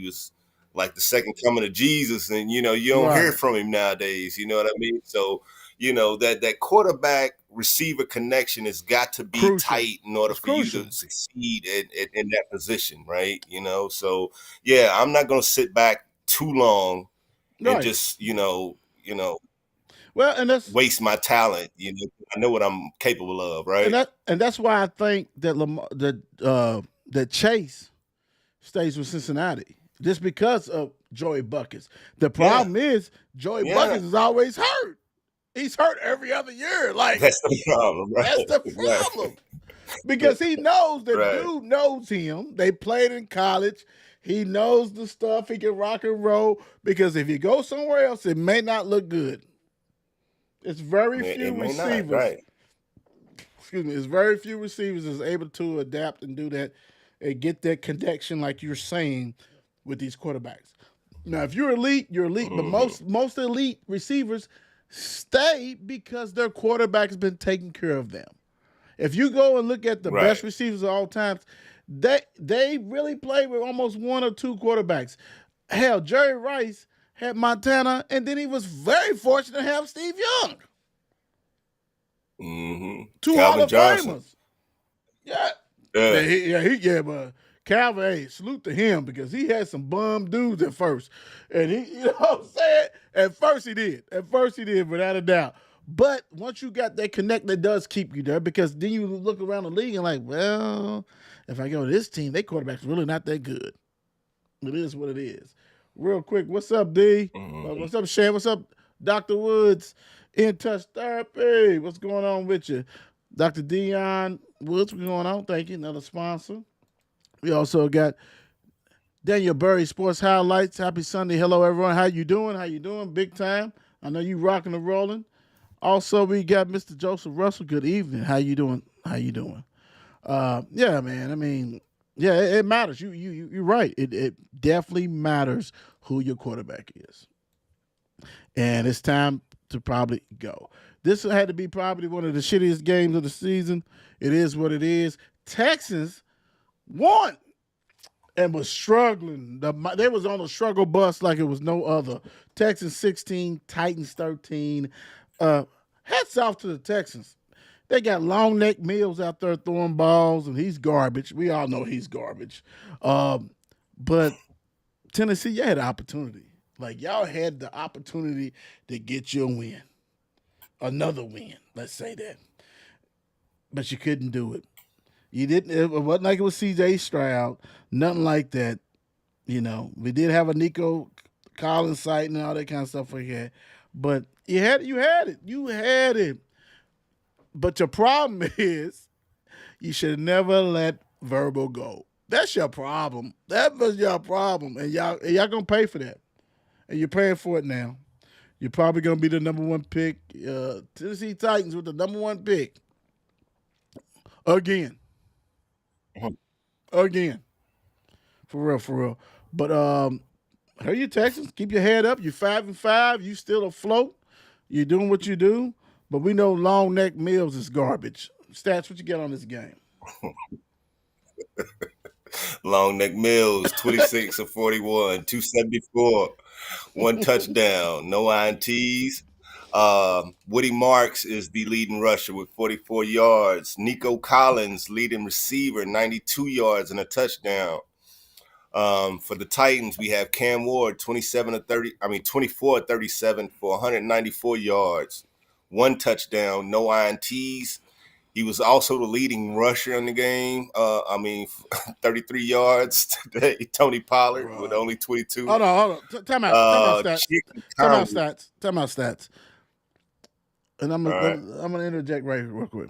was like the second coming of Jesus, and you don't hear Right. from him nowadays. You know what I mean? So that quarterback receiver connection has got to be Crucial. tight in order It's for you crucial. to succeed in that position, right? So yeah, I'm not gonna sit back too long and Right. just Well, and that's waste my talent. I know what I'm capable of, right? and that's why I think that that Chase stays with Cincinnati just because of Joey Buckets. The problem is Joey Buckets is always hurt. He's hurt every other year. Like That's the problem, right? that's the problem. Because he knows that Right. dude knows him. They played in college. He knows the stuff. He can rock and roll. Because if you go somewhere else, it may not look good. It's very few It may receivers. not, right? Excuse me. It's very few receivers that's able to adapt and do that and get that connection, like you're saying, with these quarterbacks. Now, if you're elite, you're elite. But most elite receivers stay because their quarterback has been taking care of them. If you go and look at the Right. best receivers of all times, they really play with almost one or two quarterbacks. Hell, Jerry Rice had Montana, and then he was very fortunate to have Steve Young. Two Hall Calvin of Johnson. Famers. Yeah. Yeah. But Calvin, hey, salute to him because he had some bum dudes at first. And he, you know what I'm saying? At first he did, without a doubt. But once you got that connect, that does keep you there because then you look around the league and like, well, if I go to this team, their quarterback's really not that good. It is what it is. Real quick, what's up, D? What's up, Shan? What's up, Dr. Woods? In Touch Therapy. What's going on with you? Dr. Dion Woods, what's going on? Thank you. Another sponsor. We also got Daniel Burry Sports Highlights. Happy Sunday. Hello, everyone. How you doing? Big time. I know you rocking and rolling. Also, we got Mr. Joseph Russell. Good evening. How you doing? Yeah, man. I mean, yeah, it matters. You're right. It definitely matters who your quarterback is. And it's time to probably go. This had to be probably one of the shittiest games of the season. It is what it is. Texans won and was struggling. They was on a struggle bus like it was no other. Texans 16, Titans 13. Hats off to the Texans. They got Long Neck Mills out there throwing balls, and he's garbage. We all know he's garbage. But Tennessee, you had an opportunity. Like, y'all had the opportunity to get you a win. Another win, let's say that. But you couldn't do it. You didn't. It wasn't like it was C.J. Stroud. Nothing like that. We did have a Nico Collins site and all that kind of stuff like that. But you had it. But your problem is you should never let Verbal go. That's your problem. That was your problem. And y'all going to pay for that. And you're paying for it now. You're probably going to be the number one pick. Tennessee Titans with the number one pick. Again. For real. But hey, you Texans, keep your head up. You're 5-5. You still afloat. You're doing what you do, but we know Long Neck Mills is garbage. Stats, what you get on this game? Long Neck Mills, 26 of 41, 274, one touchdown, no INTs. Woody Marks is the leading rusher with 44 yards. Nico Collins, leading receiver, 92 yards and a touchdown. For the Titans, we have Cam Ward, 24 of 37 for 194 yards, one touchdown, no INTs. He was also the leading rusher in the game. 33 yards today. Tony Pollard with only 22. Hold on. Time out stats. Time out stats. And I'm gonna interject real quick.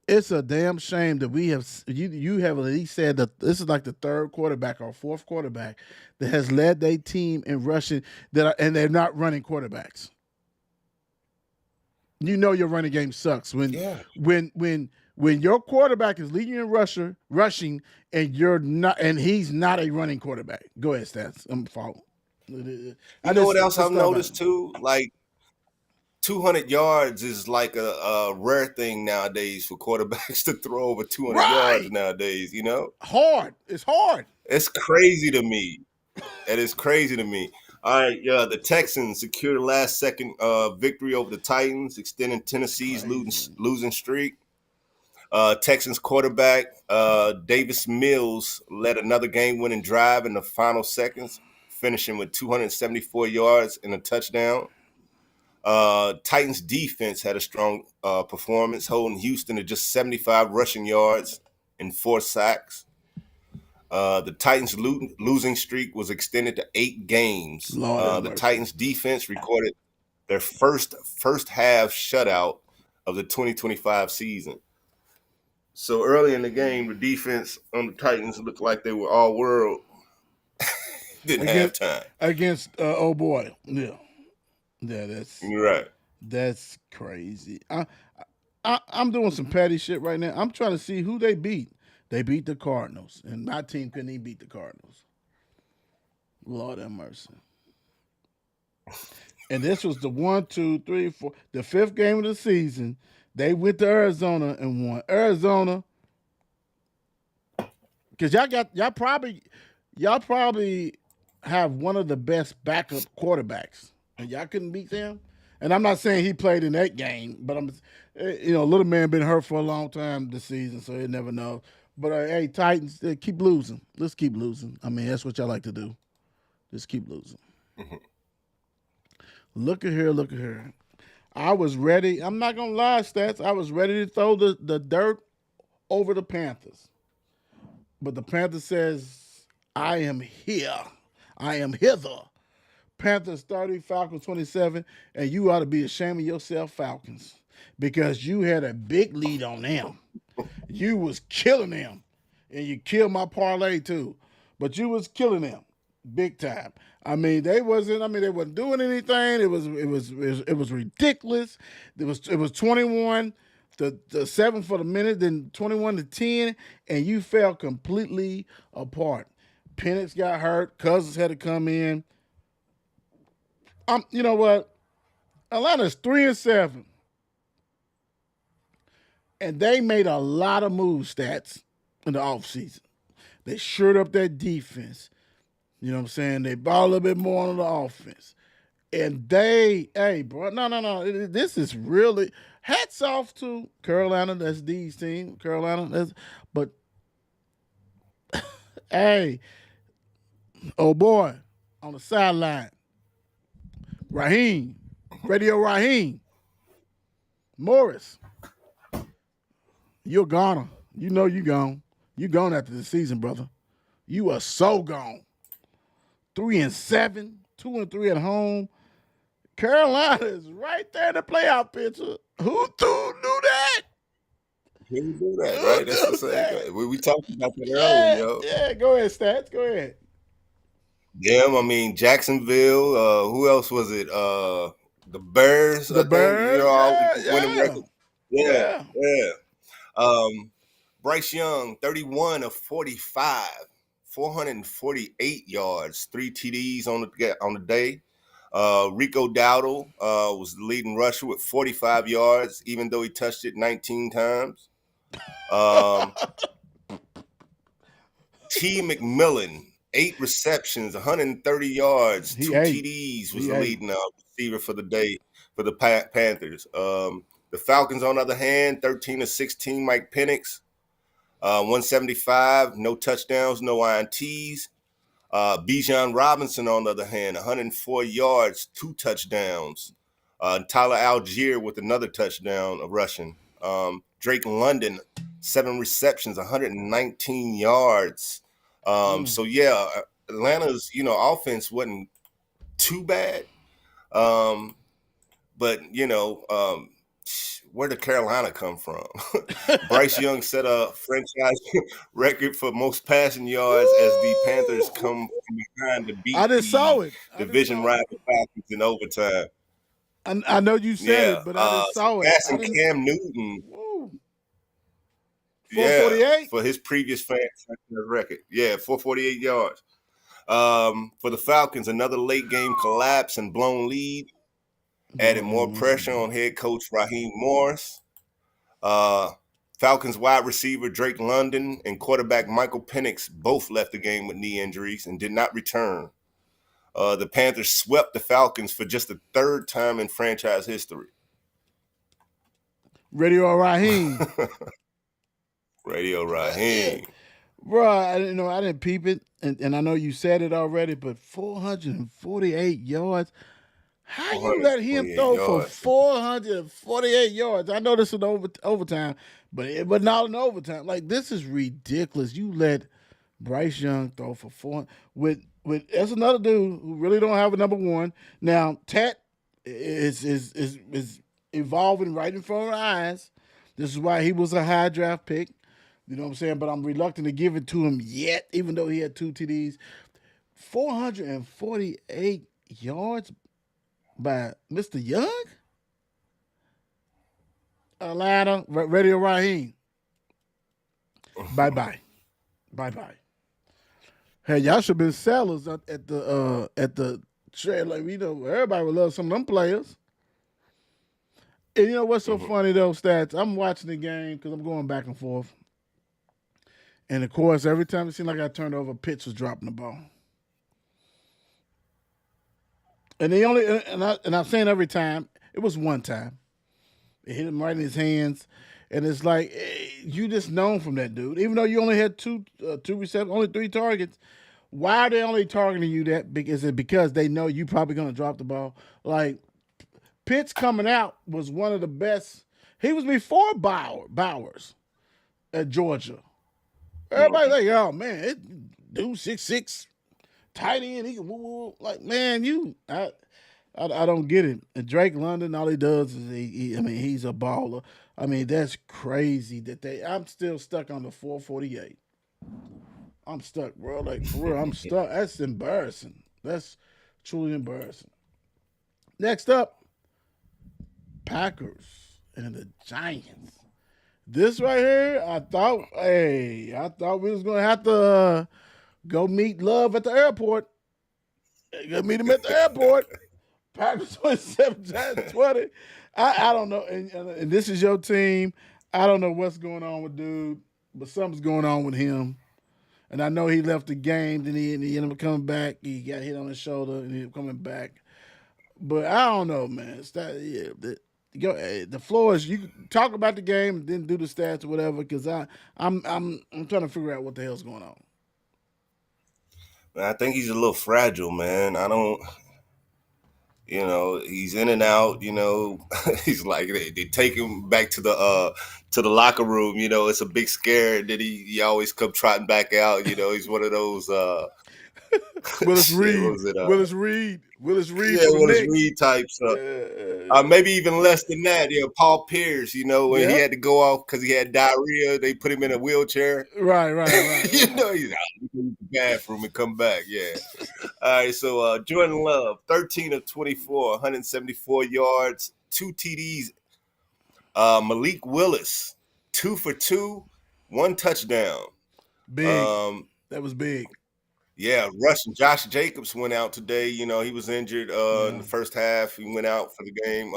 It's a damn shame that we have you have at least said that this is like the third quarterback or fourth quarterback that has led their team in rushing and they're not running quarterbacks. You know your running game sucks when your quarterback is leading in rushing and you're not, and he's not a running quarterback. Go ahead, Stats. I'm following. You know what else I've noticed too? Like 200 yards is like a rare thing nowadays for quarterbacks to throw over 200 yards nowadays. You know, It's hard. It's crazy to me. It is crazy to me. All right, the Texans secured a last-second victory over the Titans, extending Tennessee's losing streak. Texans quarterback Davis Mills led another game-winning drive in the final seconds, finishing with 274 yards and a touchdown. Titans defense had a strong performance, holding Houston to just 75 rushing yards and 4 sacks. The Titans' losing streak was extended to 8 games. The Titans' defense recorded their first half shutout of the 2025 season. So early in the game, the defense on the Titans looked like they were all world. Didn't have time against oh boy, yeah, You're right. That's crazy. I'm doing some petty shit right now. I'm trying to see who they beat. They beat the Cardinals, and my team couldn't even beat the Cardinals. Lord have mercy. And this was the 1, 2, 3, 4, the 5th game of the season. They went to Arizona and won. Arizona, because y'all probably have one of the best backup quarterbacks, and y'all couldn't beat them. And I'm not saying he played in that game, but little man been hurt for a long time this season, so you never know. But hey, Titans, keep losing. Let's keep losing. I mean, that's what y'all like to do. Just keep losing. Mm-hmm. Look at here. I was ready. I'm not gonna lie, Stats. I was ready to throw the dirt over the Panthers, but the Panthers says, "I am here. I am hither." Panthers 30, Falcons 27, and you ought to be ashamed of yourself, Falcons, because you had a big lead on them. You was killing them, and you killed my parlay too. But you was killing them big time. I mean, they wasn't doing anything. It was ridiculous. It was 21 to 7 for the minute, then 21 to 10, and you fell completely apart. Penix got hurt. Cousins had to come in. You know what? Atlanta's 3-7. And they made a lot of moves, Stats, in the offseason. They shored up their defense. You know what I'm saying? They bought a little bit more on the offense. And no. This is really, hats off to Carolina. That's D's team. But, hey, oh boy, on the sideline, Radio Raheem Morris. You're gone. You know you gone. You gone after the season, brother. You are so gone. 3-7, 2-3 at home. Carolina is right there in the playoff picture. Who knew that? Who knew that, right? That's the same thing. We talked about that earlier, yo. Yeah, go ahead, Stats. Go ahead. Yeah, I mean, Jacksonville. Who else was it? The Bears. The Bears. Winning record. Yeah. Bryce Young, 31 of 45, 448 yards, 3 TDs on the day. Rico Dowdle was the leading rusher with 45 yards, even though he touched it 19 times. T. McMillan, 8 receptions, 130 yards, 2 TDs, was the leading receiver for the day for the Panthers. The Falcons, on the other hand, 13 of 16, Mike Penix, 175, no touchdowns, no INTs. Bijan Robinson, on the other hand, 104 yards, 2 touchdowns. Tyler Algier with another touchdown of rushing. Drake London, 7 receptions, 119 yards. So yeah, Atlanta's offense wasn't too bad, but where did Carolina come from? Bryce Young set a franchise record for most passing yards as the Panthers come from behind to beat the division rival Falcons in overtime. I know you said it, but I just saw it. Passing Cam Newton. 448 for his previous franchise record. 448 yards. For the Falcons, another late game collapse and blown lead added more pressure on head coach Raheem Morris. Falcons wide receiver Drake London and quarterback Michael Penix both left the game with knee injuries and did not return. The Panthers swept the Falcons for just the 3rd time in franchise history. Radio Raheem. Radio Raheem. Bro, I didn't peep it, and I know you said it already, but 448 yards. How you let him throw for 448 yards? I know this is overtime, but not in overtime. Like, this is ridiculous. You let Bryce Young throw for 400 with that's another dude who really don't have a number one. Now, Tat is evolving right in front of our eyes. This is why he was a high draft pick. You know what I'm saying? But I'm reluctant to give it to him yet, even though he had 2 TDs. 448 yards by Mr. Young? Atlanta, Radio Raheem. Bye-bye. Bye-bye. Hey, y'all should have been sellers at the trade. Like, everybody would love some of them players. And you know what's so funny, though, Stats? I'm watching the game because I'm going back and forth. And, of course, every time it seemed like I turned over, Pitts was dropping the ball. And I'm saying every time, it was one time. It hit him right in his hands. And it's like, you just known from that dude. Even though you only had two receptions, only 3 targets, why are they only targeting you that? Is it because they know you probably going to drop the ball? Like, Pitts coming out was one of the best. He was before Bowers at Georgia. Everybody's like, oh, man, dude 6'6", tight end. He can woo. Like, man, I don't get it. And Drake London, all he does is he's a baller. I mean, that's crazy I'm still stuck on the 448. I'm stuck, bro. Like, for real, I'm stuck. That's embarrassing. That's truly embarrassing. Next up, Packers and the Giants. This right here, I thought we was going to have to go meet Love at the airport. Go meet him at the airport. Packers 27, Giants 20. I don't know. And this is your team. I don't know what's going on with dude, but something's going on with him. And I know he left the game, then he ended up coming back. He got hit on his shoulder, and he ended up coming back. But I don't know, man. The floor is, you can talk about the game and then do the stats or whatever, because I'm trying to figure out what the hell's going on. I think he's a little fragile, man. I don't, he's in and out. He's like they take him back to the locker room. It's a big scare that he always come trotting back out. He's one of those. Willis Reed. Yeah, Willis Reed types. Maybe even less than that. Paul Pierce, when he had to go off because he had diarrhea, they put him in a wheelchair. Right. He's out in the bathroom and come back. Yeah. All right, so Jordan Love, 13 of 24, 174 yards, 2 TDs. Malik Willis, 2 for 2, 1 touchdown. Big. That was big. Yeah, Russian Josh Jacobs went out today. You know, he was injured in the Yeah. first half. He went out for the game.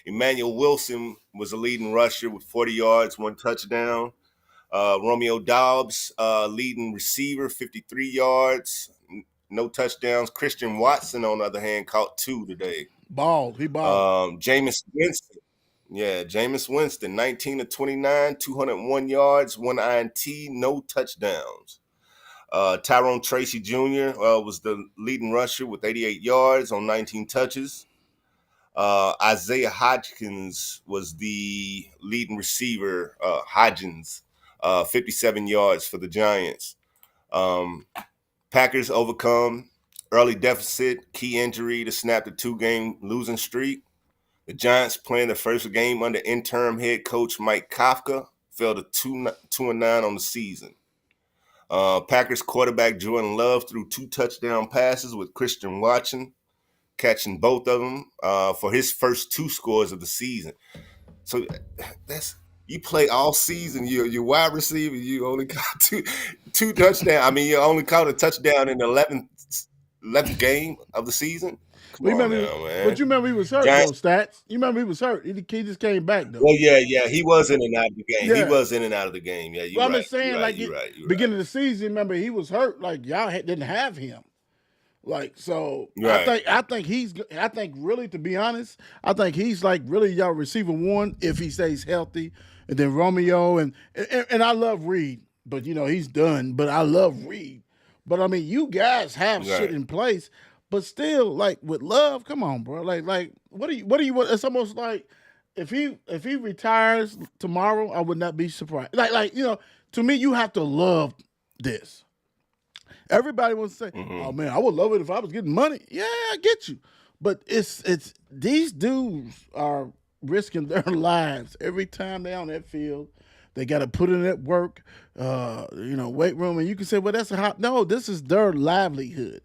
Emmanuel Wilson was a leading rusher with 40 yards, 1 touchdown. Romeo Dobbs, leading receiver, 53 yards, no touchdowns. Christian Watson, on the other hand, caught 2 today. Balled. He balled. Jameis Winston. Yeah, Jameis Winston, 19 to 29, 201 yards, 1 INT, no touchdowns. Tyrone Tracy Jr. Was the leading rusher with 88 yards on 19 touches. Isaiah Hodgins was the leading receiver, 57 yards for the Giants. Packers overcome early deficit, key injury to snap the 2-game losing streak. The Giants, playing the first game under interim head coach Mike Kafka, fell to 2-9 on the season. Packers quarterback Jordan Love threw 2 touchdown passes with Christian Watson catching both of them for his first 2 scores of the season. So that's, you play all season. You're wide receiver. You only caught two touchdowns. I mean, you only caught a touchdown in the 11th game of the season. Come on now, man. But you remember he was hurt, Giants, though, Stats. You remember he was hurt. He just came back, though. well, yeah, he was in and out of the game. Yeah. He was in and out of the game. Yeah, you're Well, I'm right. just saying, You're like, right. beginning of the season, remember, he was hurt. Like, y'all didn't have him. Like, so Right. I think really, to be honest, I think he's like really y'all receiver 1 if he stays healthy. And then Romeo and I love Reed, but you know, he's done. But I love Reed. But I mean, you guys have shit in place, but still, like with Love, come on, bro. Like what do you want? It's almost like if he retires tomorrow, I would not be surprised. Like, you know, to me, you have to love this. Everybody wants to say, "Oh man, I would love it if I was getting money." Yeah, I get you, but it's these dudes are risking their lives every time they're on that field. They got to put in that work, you know, weight room, and you can say, "Well, that's a hot." No, this is their livelihood.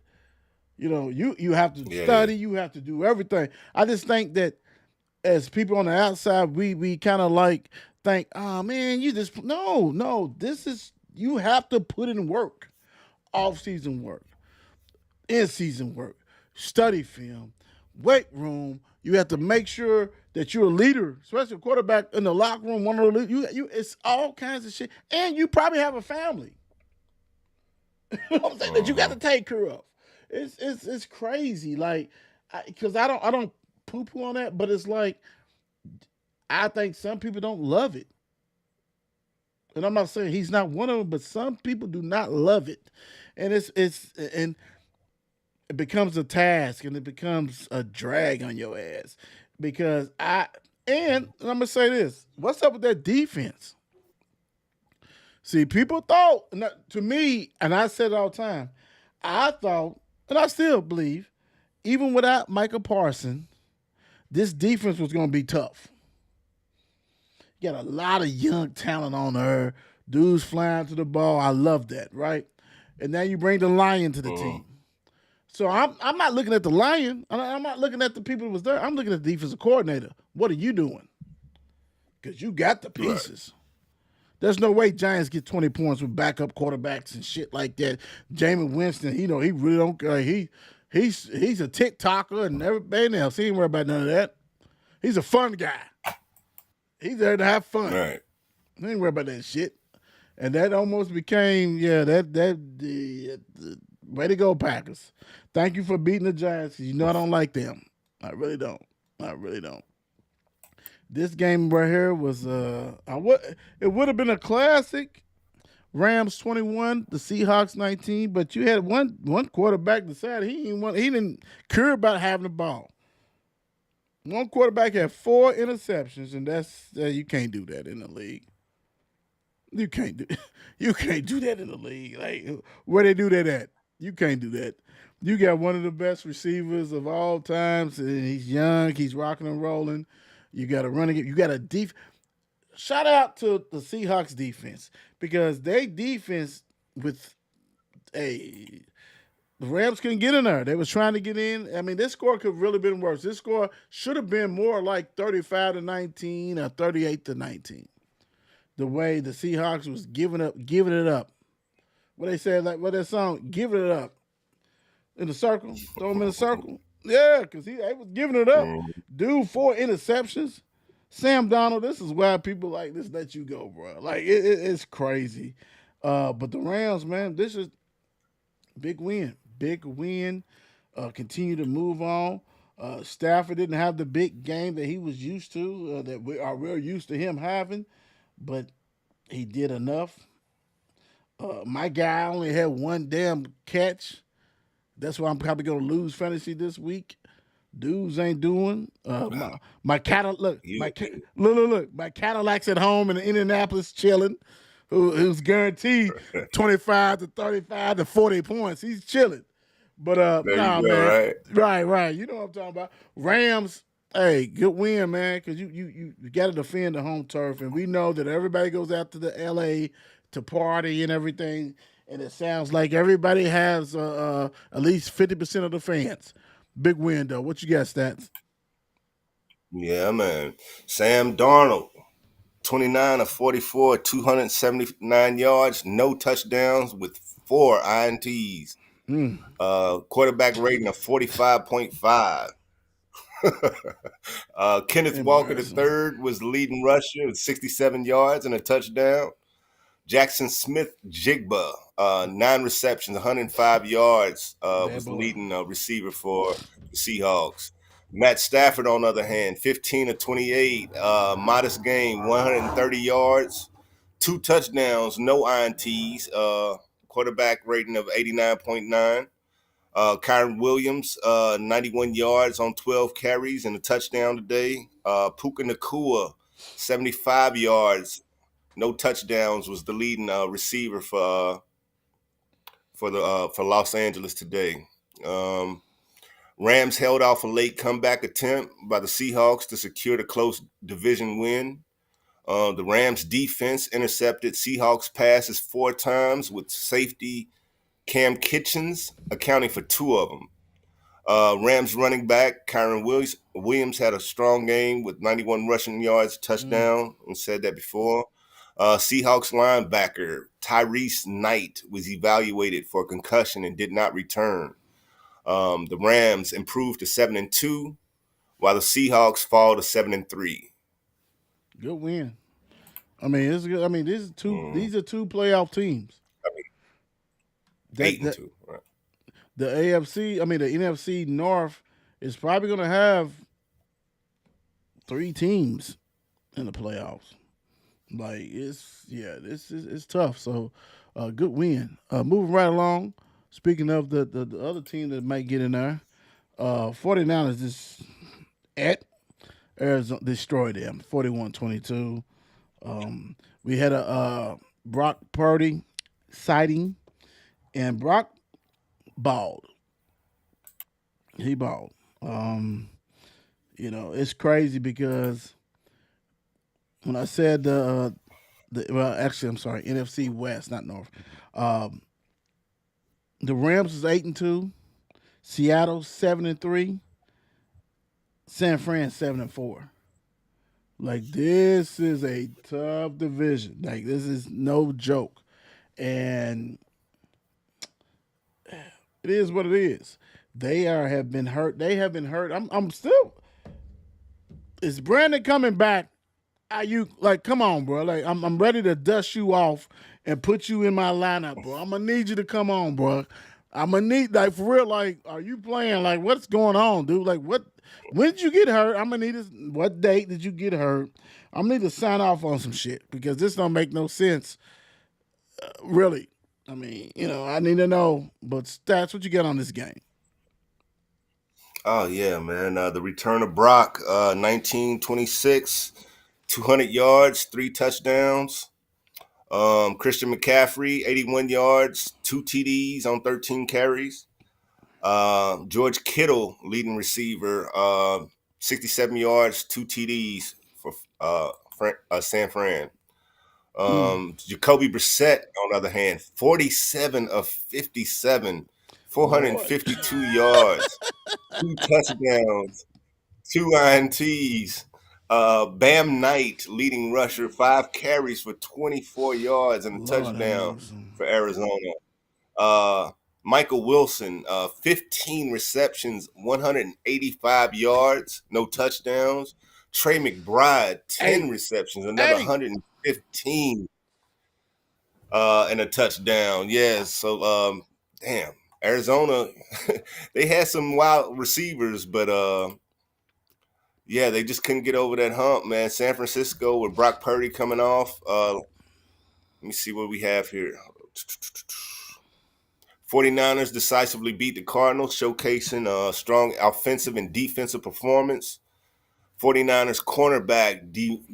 You know, you have to study, you have to do everything. I just think that as people on the outside, we kind of like think, "Oh man, you just no. This is you have to put in work." Off-season work, in-season work, study film, weight room. You have to make sure that you're a leader, especially a quarterback in the locker room. One of the you it's all kinds of shit, and you probably have a family. You know what I'm saying? That you got to take care of. It's crazy, like because I don't poo-poo on that, but it's like I think some people don't love it. And I'm not saying he's not one of them, but some people do not love it, and and it becomes a task and it becomes a drag on your ass because and I'm gonna say this: what's up with that defense? See, people thought, to me, and I said it all the time, I thought, and I still believe, even without Michael Parsons, this defense was gonna be tough. You got a lot of young talent on her. Dudes flying to the ball. I love that, right? And now you bring the Lion to the team. So I'm not looking at the Lion. I'm not looking at the people that was there. I'm looking at the defensive coordinator. What are you doing? Because you got the pieces. Right. There's no way Giants get 20 points with backup quarterbacks and shit like that. Jameis Winston, you know, he really don't care. He's a TikToker and everybody else. He ain't worried about none of that. He's a fun guy. He's there to have fun. Right. He ain't worry about that shit. And that almost became, the way to go, Packers. Thank you for beating the Giants. You know I don't like them. I really don't. This game right here was it would have been a classic. Rams 21, the Seahawks 19, but you had one quarterback decide he didn't care about having the ball. One quarterback had 4 interceptions, and that's you can't do that in the league. You can't do that in the league. Like where they do that at? You can't do that. You got one of the best receivers of all times, and he's young. He's rocking and rolling. You got a running. You got a deep. Shout out to the Seahawks defense because they defense with the Rams couldn't get in there. They was trying to get in. I mean, this score could have really been worse. This score should have been more like 35-19 or 38-19. The way the Seahawks was giving it up what they said, like what that song, "Give It Up" in the circle, throw him in the circle. Yeah, because they was giving it up. Dude, 4 interceptions. Sam Donald, this is why people like this let you go, bro. Like it's crazy. But the Rams, man, this is big win. Big win. Continue to move on. Stafford didn't have the big game that he was used to, that we are real used to him having, but he did enough. My guy only had one damn catch. That's why I'm probably gonna lose fantasy this week. Dudes ain't doing. My Cadillac. Look. My Cadillac's at home in Indianapolis chilling. Who's guaranteed 25 to 35 to 40 points. He's chilling. But nah, man. Right. You know what I'm talking about. Rams. Hey, good win, man. Because you got to defend the home turf, and we know that everybody goes out to the L.A. to party and everything. And it sounds like everybody has at least 50% of the fans. Big win, though. What you got, Stats? Yeah, man. Sam Darnold, 29 of 44, 279 yards, no touchdowns with 4 INTs. Quarterback rating of 45.5. Kenneth Walker III was the leading rusher with 67 yards and a touchdown. Jackson Smith-Jigba, 9 receptions, 105 yards, was the leading receiver for the Seahawks. Matt Stafford, on the other hand, 15 of 28, modest game, 130 yards, 2 touchdowns, no INTs, quarterback rating of 89.9. Kyron Williams, 91 yards on 12 carries and a touchdown today. Puka Nacua, 75 yards, no touchdowns, was the leading receiver for Los Angeles today. Rams held off a late comeback attempt by the Seahawks to secure the close division win. The Rams defense intercepted Seahawks passes 4 times, with safety Cam Kitchens accounting for 2 of them. Rams running back Kyron Williams had a strong game with 91 rushing yards, touchdown, and said that before. Seahawks linebacker Tyrese Knight was evaluated for concussion and did not return. The Rams improved to 7-2, while the Seahawks fall to 7-3. Good win. I mean, it's good. I mean, these are two playoff teams. 8-2. Right. The NFC North is probably going to have 3 teams in the playoffs. Like this is tough. So, good win. Moving right along. Speaking of the other team that might get in there, 49ers just Arizona destroyed them, 41-22. We had a Brock Purdy sighting, and Brock balled. He balled. It's crazy because when I said NFC West, not North. The Rams is 8-2, Seattle 7-3, San Fran 7-4. Like, this is a tough division. Like, this is no joke, and it is what it is. They have been hurt. I'm still. Is Brandon coming back? Are you like? Come on, bro. Like, I'm ready to dust you off and put you in my lineup, bro. I'm gonna need you to come on, bro. I'm gonna need, like, for real. Like, are you playing? Like, what's going on, dude? Like, what? When did you get hurt? I'm gonna need this. What date did you get hurt? I'm gonna need to sign off on some shit because this don't make no sense. Really. I mean, I need to know. But Stats, what you got on this game? Oh yeah, man. The return of Brock, 19-26, 200 yards, 3 touchdowns. Christian McCaffrey, 81 yards, 2 TDs on 13 carries. George Kittle, leading receiver, 67 yards, 2 TDs for San Fran. Jacoby Brissett, on the other hand, 47 of 57, 452 yards, 2 touchdowns, 2 INTs. Bam Knight, leading rusher, 5 carries for 24 yards and a touchdown for Arizona. Michael Wilson, 15 receptions, 185 yards, no touchdowns. Trey McBride, 10 Hey, receptions, another hey, 115 and a touchdown. Yeah, so damn, Arizona, they had some wild receivers, but yeah, they just couldn't get over that hump, man. San Francisco with Brock Purdy coming off. Let me see what we have here. 49ers decisively beat the Cardinals, showcasing a strong offensive and defensive performance. 49ers cornerback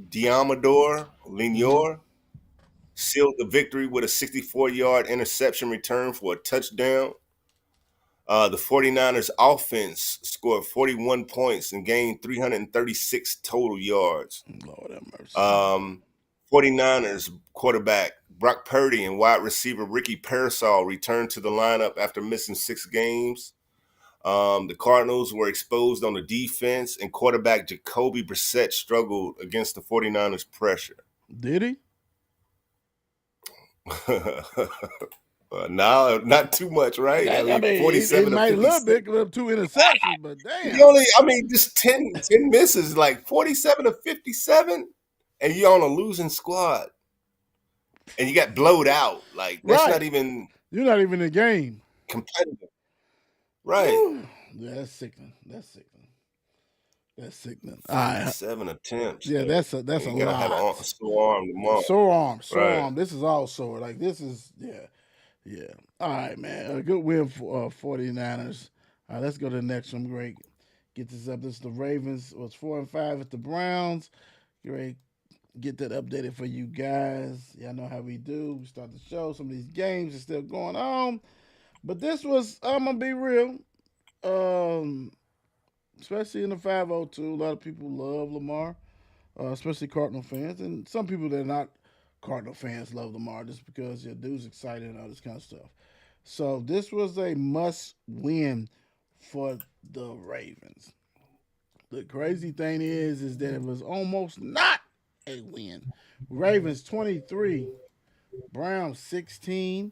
Diamador Lenior sealed the victory with a 64-yard interception return for a touchdown. The 49ers offense scored 41 points and gained 336 total yards. Lord have mercy. 49ers quarterback Brock Purdy and wide receiver Ricky Pearsall returned to the lineup after missing 6 games. The Cardinals were exposed on the defense, and quarterback Jacoby Brissett struggled against the 49ers' pressure. Did he? No, not too much, right? I mean, it 47 to might a 50. little bit with 2 interceptions, but damn. You only, just 10 misses, like 47 to 57, and you're on a losing squad. And you got blowed out. Like, that's Right. not even You're not even in the game. competitive. Right. Whew. Yeah, that's sickening. That's sickening. All right. 7 attempts. Yeah, that's a You gotta lot. have a sore arm tomorrow. Sore arm. Right. This is all sore. Like, this is, yeah. All right, man. A good win for 49ers. All right, let's go to the next one. Great. Get this up. This is the Ravens. It was 4-5 at the Browns. Great. Get that updated for you guys. Y'all know how we do. We start the show. Some of these games are still going on. But this was, I'm going to be real. Especially in the 502, a lot of people love Lamar, especially Cardinal fans. And some people that are not Cardinal fans love Lamar just because your dude's excited and all this kind of stuff. So this was a must win for the Ravens. The crazy thing is that it was almost not a win. Ravens 23, Browns 16.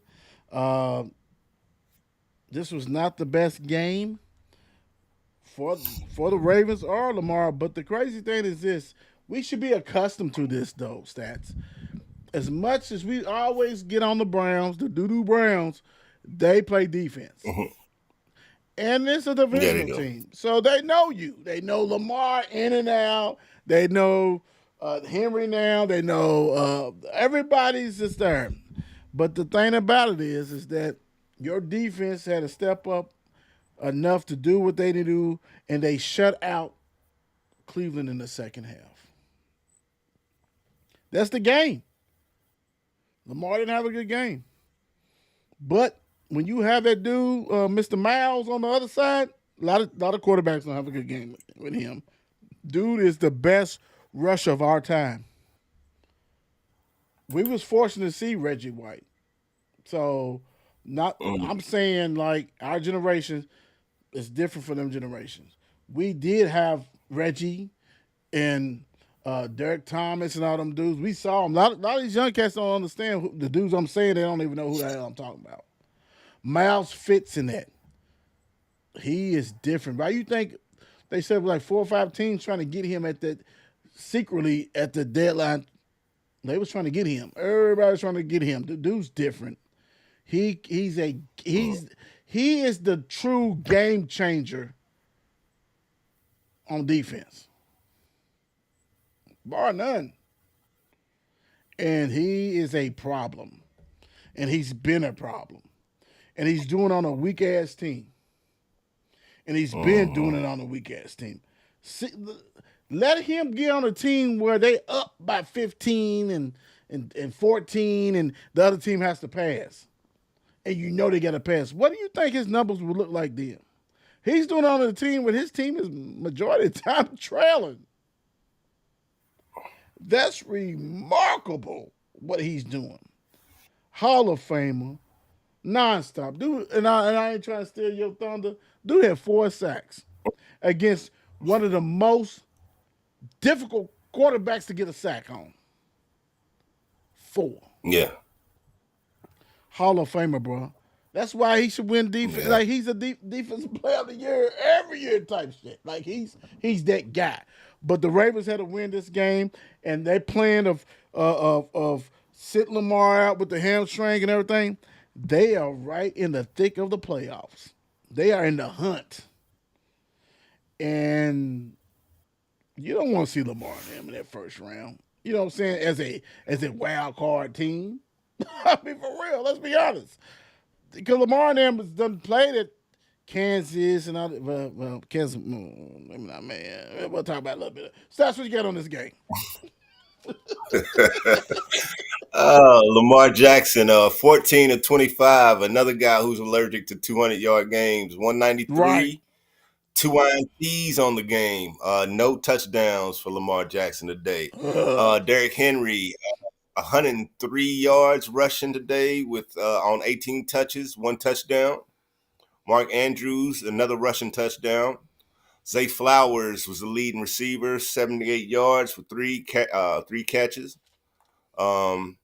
This was not the best game for the Ravens or Lamar, but the crazy thing is this: we should be accustomed to this, though. Stats, as much as we always get on the Browns, the doo-doo Browns, they play defense. And it's a divisional team. So they know you. They know Lamar in and out. They know Henry now. They know everybody's just there. But the thing about it is that your defense had to step up enough to do what they need to do, and they shut out Cleveland in the second half. That's the game. Lamar didn't have a good game. But when you have that dude, Mr. Miles, on the other side, a lot of quarterbacks don't have a good game with him. Dude is the best rusher of our time. We was fortunate to see Reggie White. So I'm saying, like, our generation is different from them generations. We did have Reggie and Derek Thomas and all them dudes. We saw them. A lot of these young cats don't understand the dudes I'm saying. They don't even know who the hell I'm talking about. Miles fits in that. He is different. Why you think they said like 4 or 5 teams trying to get him secretly at the deadline? They was trying to get him. Everybody's trying to get him. The dude's different. He is the true game changer on defense, bar none. And he is a problem, and he's been a problem, and he's doing it on a weak ass team, and he's been doing it on a weak ass team. Let him get on a team where they up by 15 and 14, and the other team has to pass. And you know they got to pass. What do you think his numbers would look like then? He's doing it on a team where his team is majority of the time trailing. That's remarkable what he's doing. Hall of Famer, nonstop. Dude, and I ain't trying to steal your thunder. Dude had 4 sacks against one of the most difficult quarterbacks to get a sack on. 4. Yeah. Hall of Famer, bro. That's why he should win defense. Yeah. Like he's a defensive player of the year every year type shit. Like he's that guy. But the Ravens had to win this game, and their plan of sit Lamar out with the hamstring and everything. They are right in the thick of the playoffs. They are in the hunt, and you don't want to see Lamar and them in that first round. You know what I'm saying? As a wild card team. I mean, for real. Let's be honest. Because Lamar and them has done played at Kansas and all that. Well, Kansas, maybe not, man. We'll talk about it a little bit. Stats, what you got on this game? Lamar Jackson, 14 of 25. Another guy who's allergic to 200-yard games. 193. Right. 2 INTs on the game. No touchdowns for Lamar Jackson today. Derrick Henry, 103 yards rushing today with on 18 touches, 1 touchdown. Mark Andrews, another rushing touchdown. Zay Flowers was the leading receiver, 78 yards for three catches. For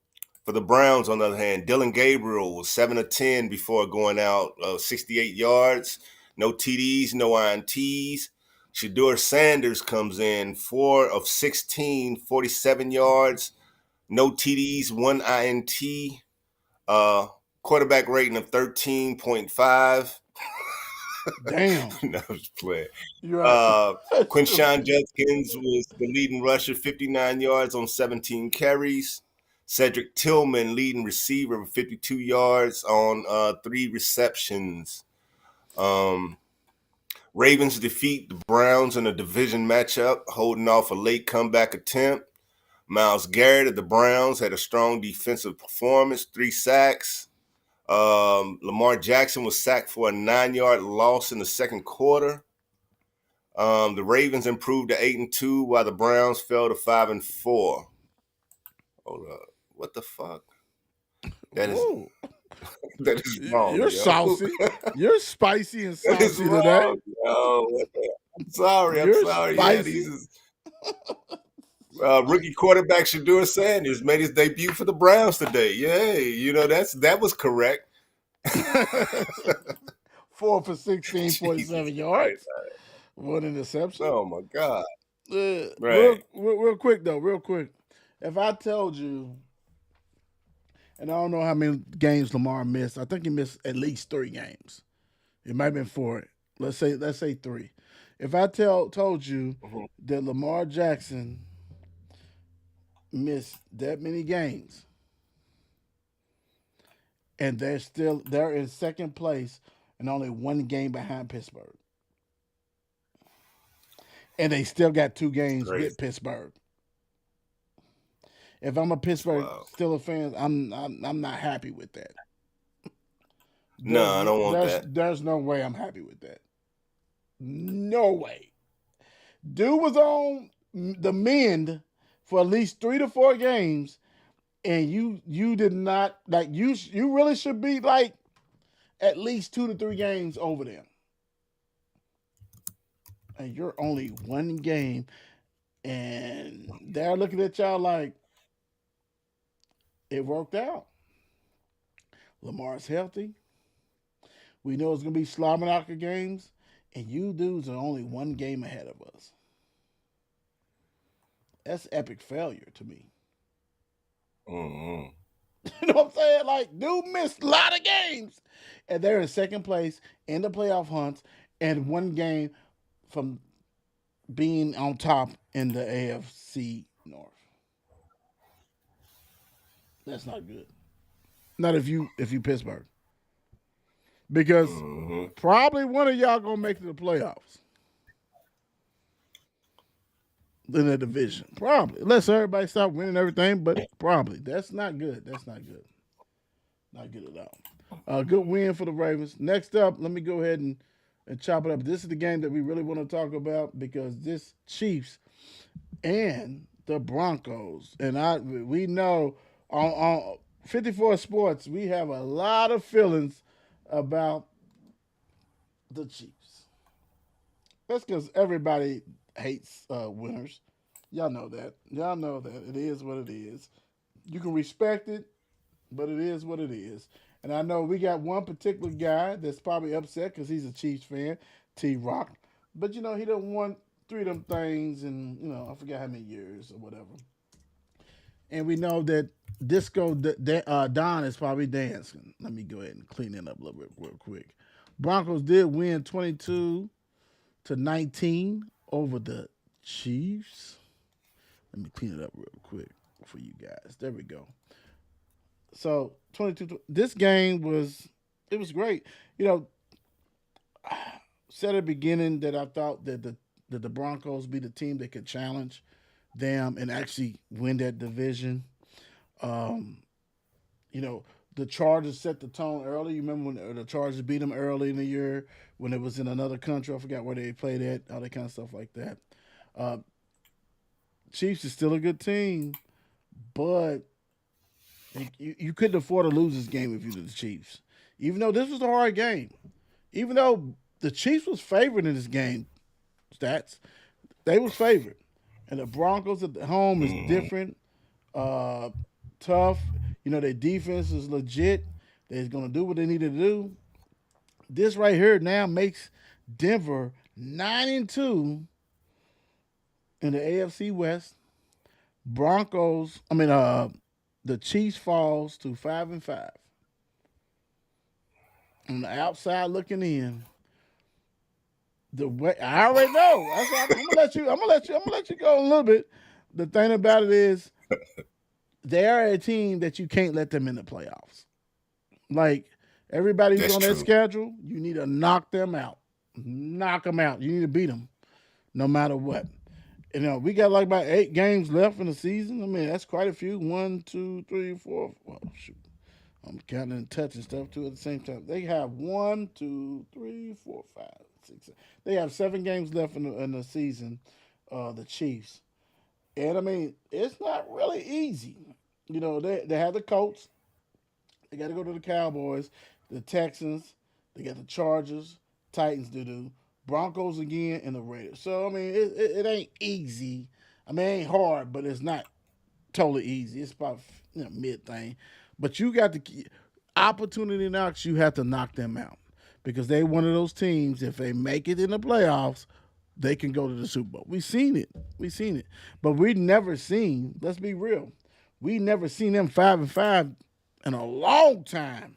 the Browns, on the other hand, Dylan Gabriel was 7 of 10 before going out, 68 yards. No TDs, no INTs. Shedeur Sanders comes in 4 of 16, 47 yards. No TDs, 1 INT. Quarterback rating of 13.5. Damn. No, I was playing. You're right. Quinshawn Judkins was the leading rusher, 59 yards on 17 carries. Cedric Tillman, leading receiver, with 52 yards on 3 receptions. Ravens defeat the Browns in a division matchup, holding off a late comeback attempt. Myles Garrett of the Browns had a strong defensive performance, 3 sacks. Lamar Jackson was sacked for a 9-yard loss in the second quarter. The Ravens improved to 8-2, while the Browns fell to 5-4. Hold up. What the fuck? That is Whoa. that is wrong. You're yo. saucy. You're spicy and That is saucy today. wrong, yo. I'm sorry. You're I'm sorry. spicy. Yeah, these is, rookie quarterback Shedeur Sanders made his debut for the Browns today. Yay. You know, that was correct. 4 for 16, 47 Jesus yards. Christ. 1 interception. Oh my God. Right. Real quick, though. Real quick. If I told you, and I don't know how many games Lamar missed. I think he missed at least 3 games. It might have been 4. Let's say 3. If I told you that Lamar Jackson missed that many games, and they're in second place and only 1 game behind Pittsburgh, and they still got 2 games Crazy. with Pittsburgh. If I'm a Pittsburgh Steelers fan, I'm not happy with that. No, I don't want that. There's no way I'm happy with that. No way. Dude was on the mend for at least 3 to 4 games, and you did not, like, you really should be like at least 2 to 3 games over them. And you're only 1 game, and they're looking at y'all like it worked out. Lamar's healthy. We know it's gonna be Slobberknocker games, and you dudes are only 1 game ahead of us. That's epic failure to me. Mm-hmm. You know what I'm saying? Like, dude missed a lot of games, and they're in second place in the playoff hunts, and 1 game from being on top in the AFC North. That's not good. Not if you Pittsburgh. Because probably one of y'all gonna make it to the playoffs. In the division. Probably. Unless everybody stop winning everything, but probably. That's not good. That's not good. Not good at all. Good win for the Ravens. Next up, let me go ahead and chop it up. This is the game that we really want to talk about because this Chiefs and the Broncos. And we know on 54 Sports, we have a lot of feelings about the Chiefs. That's because everybody hates winners. Y'all know that. Y'all know that. It is what it is. You can respect it, but it is what it is. And I know we got one particular guy that's probably upset because he's a Chiefs fan, T Rock. But he done won three of them things in I forgot how many years or whatever. And we know that Don is probably dancing. Let me go ahead and clean it up a little bit real quick. Broncos did win 22-19 over the Chiefs. Let me clean it up real quick for you guys. There we go. So 22. This game was great. Said at the beginning that I thought that the Broncos be the team that could challenge them and actually win that division. Um, you know, the Chargers set the tone early. You remember when the Chargers beat them early in the year when it was in another country? I forgot where they played at, all that kind of stuff like that. Uh, Chiefs is still a good team, but you couldn't afford to lose this game if you were the Chiefs. Even though this was a hard game, even though the Chiefs was favored in this game, stats they was favored, and the Broncos at the home is different, uh, tough. Their defense is legit. They're gonna do what they need to do. This right here now makes Denver 9-2 in the AFC West. The Chiefs falls to 5-5. On the outside looking in, the way I already know. That's why I'm gonna let you. I'm gonna let you go a little bit. The thing about it is, they are a team that you can't let them in the playoffs. Like everybody's That's on their true. schedule, you need to knock them out. Knock them out. You need to beat them, no matter what. We got like about 8 games left in the season. I mean, that's quite a few. One, two, three, four. Well, shoot. I'm counting and touching stuff too at the same time. They have one, two, three, four, five, six. They have 7 games left in the season. The Chiefs, and I mean, it's not really easy. They have the Colts. They got to go to the Cowboys, the Texans. They got the Chargers, Titans. Do Broncos again, and the Raiders. So I mean, it ain't easy. I mean, it ain't hard, but it's not totally easy. It's about mid thing. But you got the opportunity knocks. You have to knock them out because they one of those teams. If they make it in the playoffs, they can go to the Super Bowl. We seen it. We seen it. But we never seen. Let's be real. We never seen them 5-5 in a long time.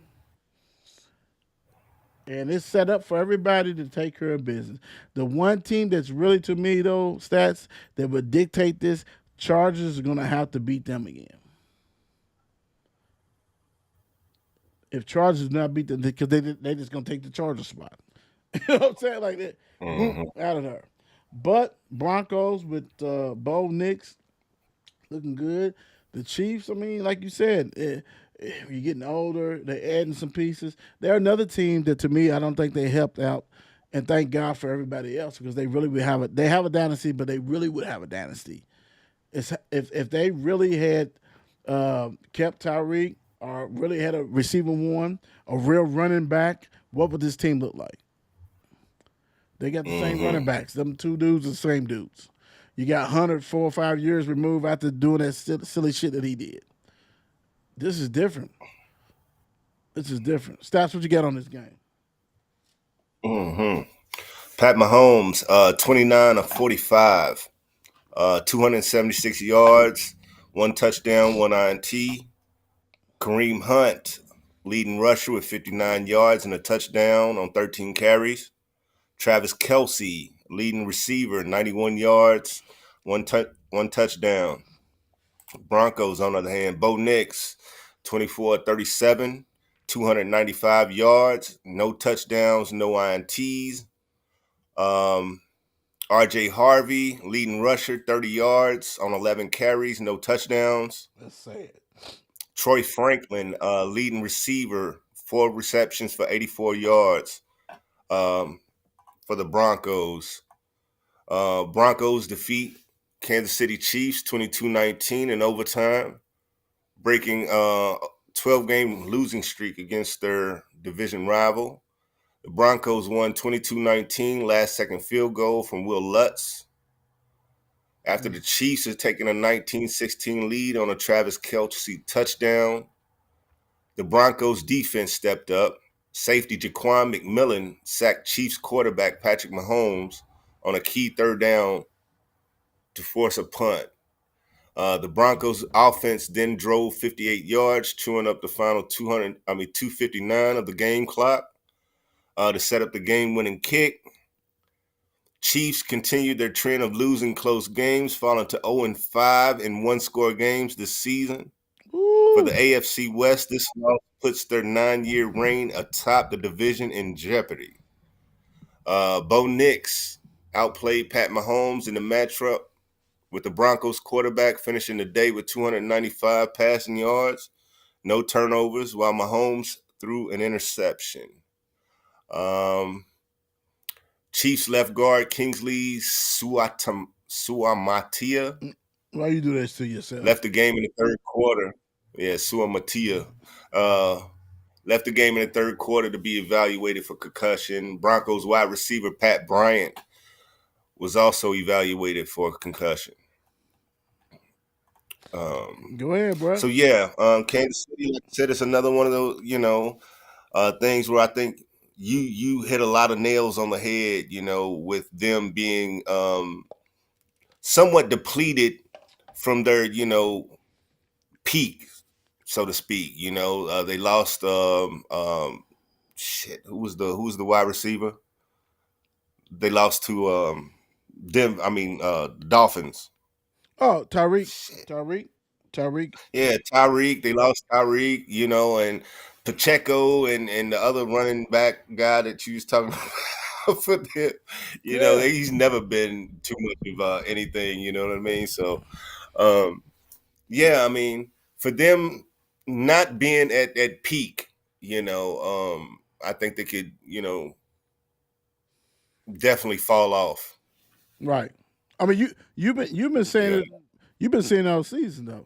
And it's set up for everybody to take care of business. The one team that's really to me though, stats that would dictate this, Chargers are gonna have to beat them again. If Chargers not beat them, because they just gonna take the Chargers spot. You know what I'm saying? Like that, Hmm. out of there. But Broncos with Bo Nix looking good. The Chiefs, I mean, like you said, you're getting older. They're adding some pieces. They're another team that, to me, I don't think they helped out. And thank God for everybody else because they really would have it. They have a dynasty, but they really would have a dynasty. If they really had kept Tyreek or really had a receiver one, a real running back, what would this team look like? They got the same running backs. Them two dudes are the same dudes. You got Hunter 4 or 5 years removed after doing that silly shit that he did. This is different. This is different. Stats, what you got on this game? Hmm. Pat Mahomes, 29 of 45, 276 yards, 1 touchdown, 1 INT. Kareem Hunt, leading rusher with 59 yards and a touchdown on 13 carries. Travis Kelce, leading receiver, 91 yards, one touchdown. Broncos, on the other hand, Bo Nix, 24-37, 295 yards, no touchdowns, no INTs. RJ Harvey, leading rusher, 30 yards on 11 carries, no touchdowns. Let's say it. Troy Franklin, leading receiver, 4 receptions for 84 yards for the Broncos. Broncos defeat Kansas City Chiefs 22-19 in overtime, breaking a 12-game losing streak against their division rival. The Broncos won 22-19, last-second field goal from Will Lutz. After the Chiefs had taken a 19-16 lead on a Travis Kelce touchdown. The Broncos defense stepped up. Safety Jaquan McMillan sacked Chiefs quarterback Patrick Mahomes on a key third down to force a punt. The Broncos offense then drove 58 yards, chewing up the final 259 of the game clock to set up the game-winning kick. Chiefs continued their trend of losing close games, falling to 0-5 in one-score games this season. Ooh. For the AFC West, this loss puts their 9-year reign atop the division in jeopardy. Bo Nix outplayed Pat Mahomes in the matchup, with the Broncos quarterback finishing the day with 295 passing yards, no turnovers, while Mahomes threw an interception. Chiefs left guard Kingsley Suamatia Why you do this to yourself? left the game in the third quarter. Yeah, Suamatia left the game in the third quarter to be evaluated for concussion. Broncos wide receiver Pat Bryant was also evaluated for concussion. Go ahead, bro. So yeah, Kansas City, like I said, it's another one of those, things where I think you hit a lot of nails on the head, with them being somewhat depleted from their, peak, so to speak. They lost who was the wide receiver? They lost to Dolphins. Oh, Tyreek. Yeah, Tyreek. They lost Tyreek, and Pacheco and the other running back guy that you was talking about for them. He's never been too much of anything, you know what I mean? So, for them not being at peak, I think they could, definitely fall off. Right. I mean, you've been saying it. You've been saying it all season though.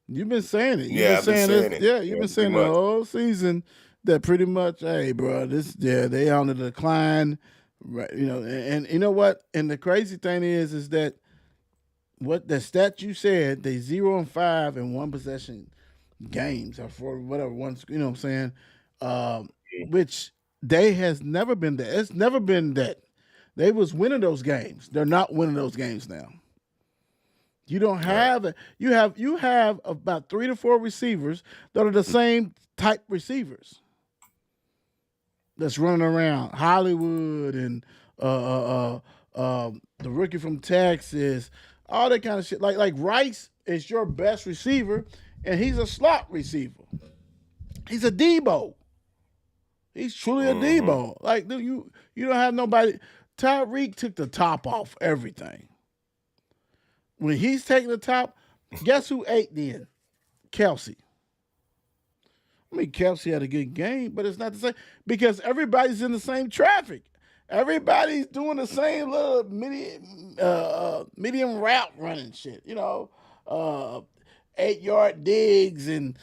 You've been saying it. I've been saying it. Yeah, you've been saying the whole season that pretty much, hey, bro, they on the decline, right? And you know what? And the crazy thing is that what the stat you said, they 0-5 in one possession games or for whatever one, what I'm saying, which they has never been that. It's never been that. They was winning those games. They're not winning those games now. You don't have you have about 3 to 4 receivers that are the same type receivers that's running around. Hollywood and the rookie from Texas, all that kind of shit. Like Rice is your best receiver, and he's a slot receiver. He's a Debo. He's truly a Debo. Like, dude, you don't have nobody. Tyreek took the top off everything. When he's taking the top, guess who ate then? Kelsey. I mean, Kelsey had a good game, but it's not the same because everybody's in the same traffic. Everybody's doing the same little medium route running shit. 8-yard digs and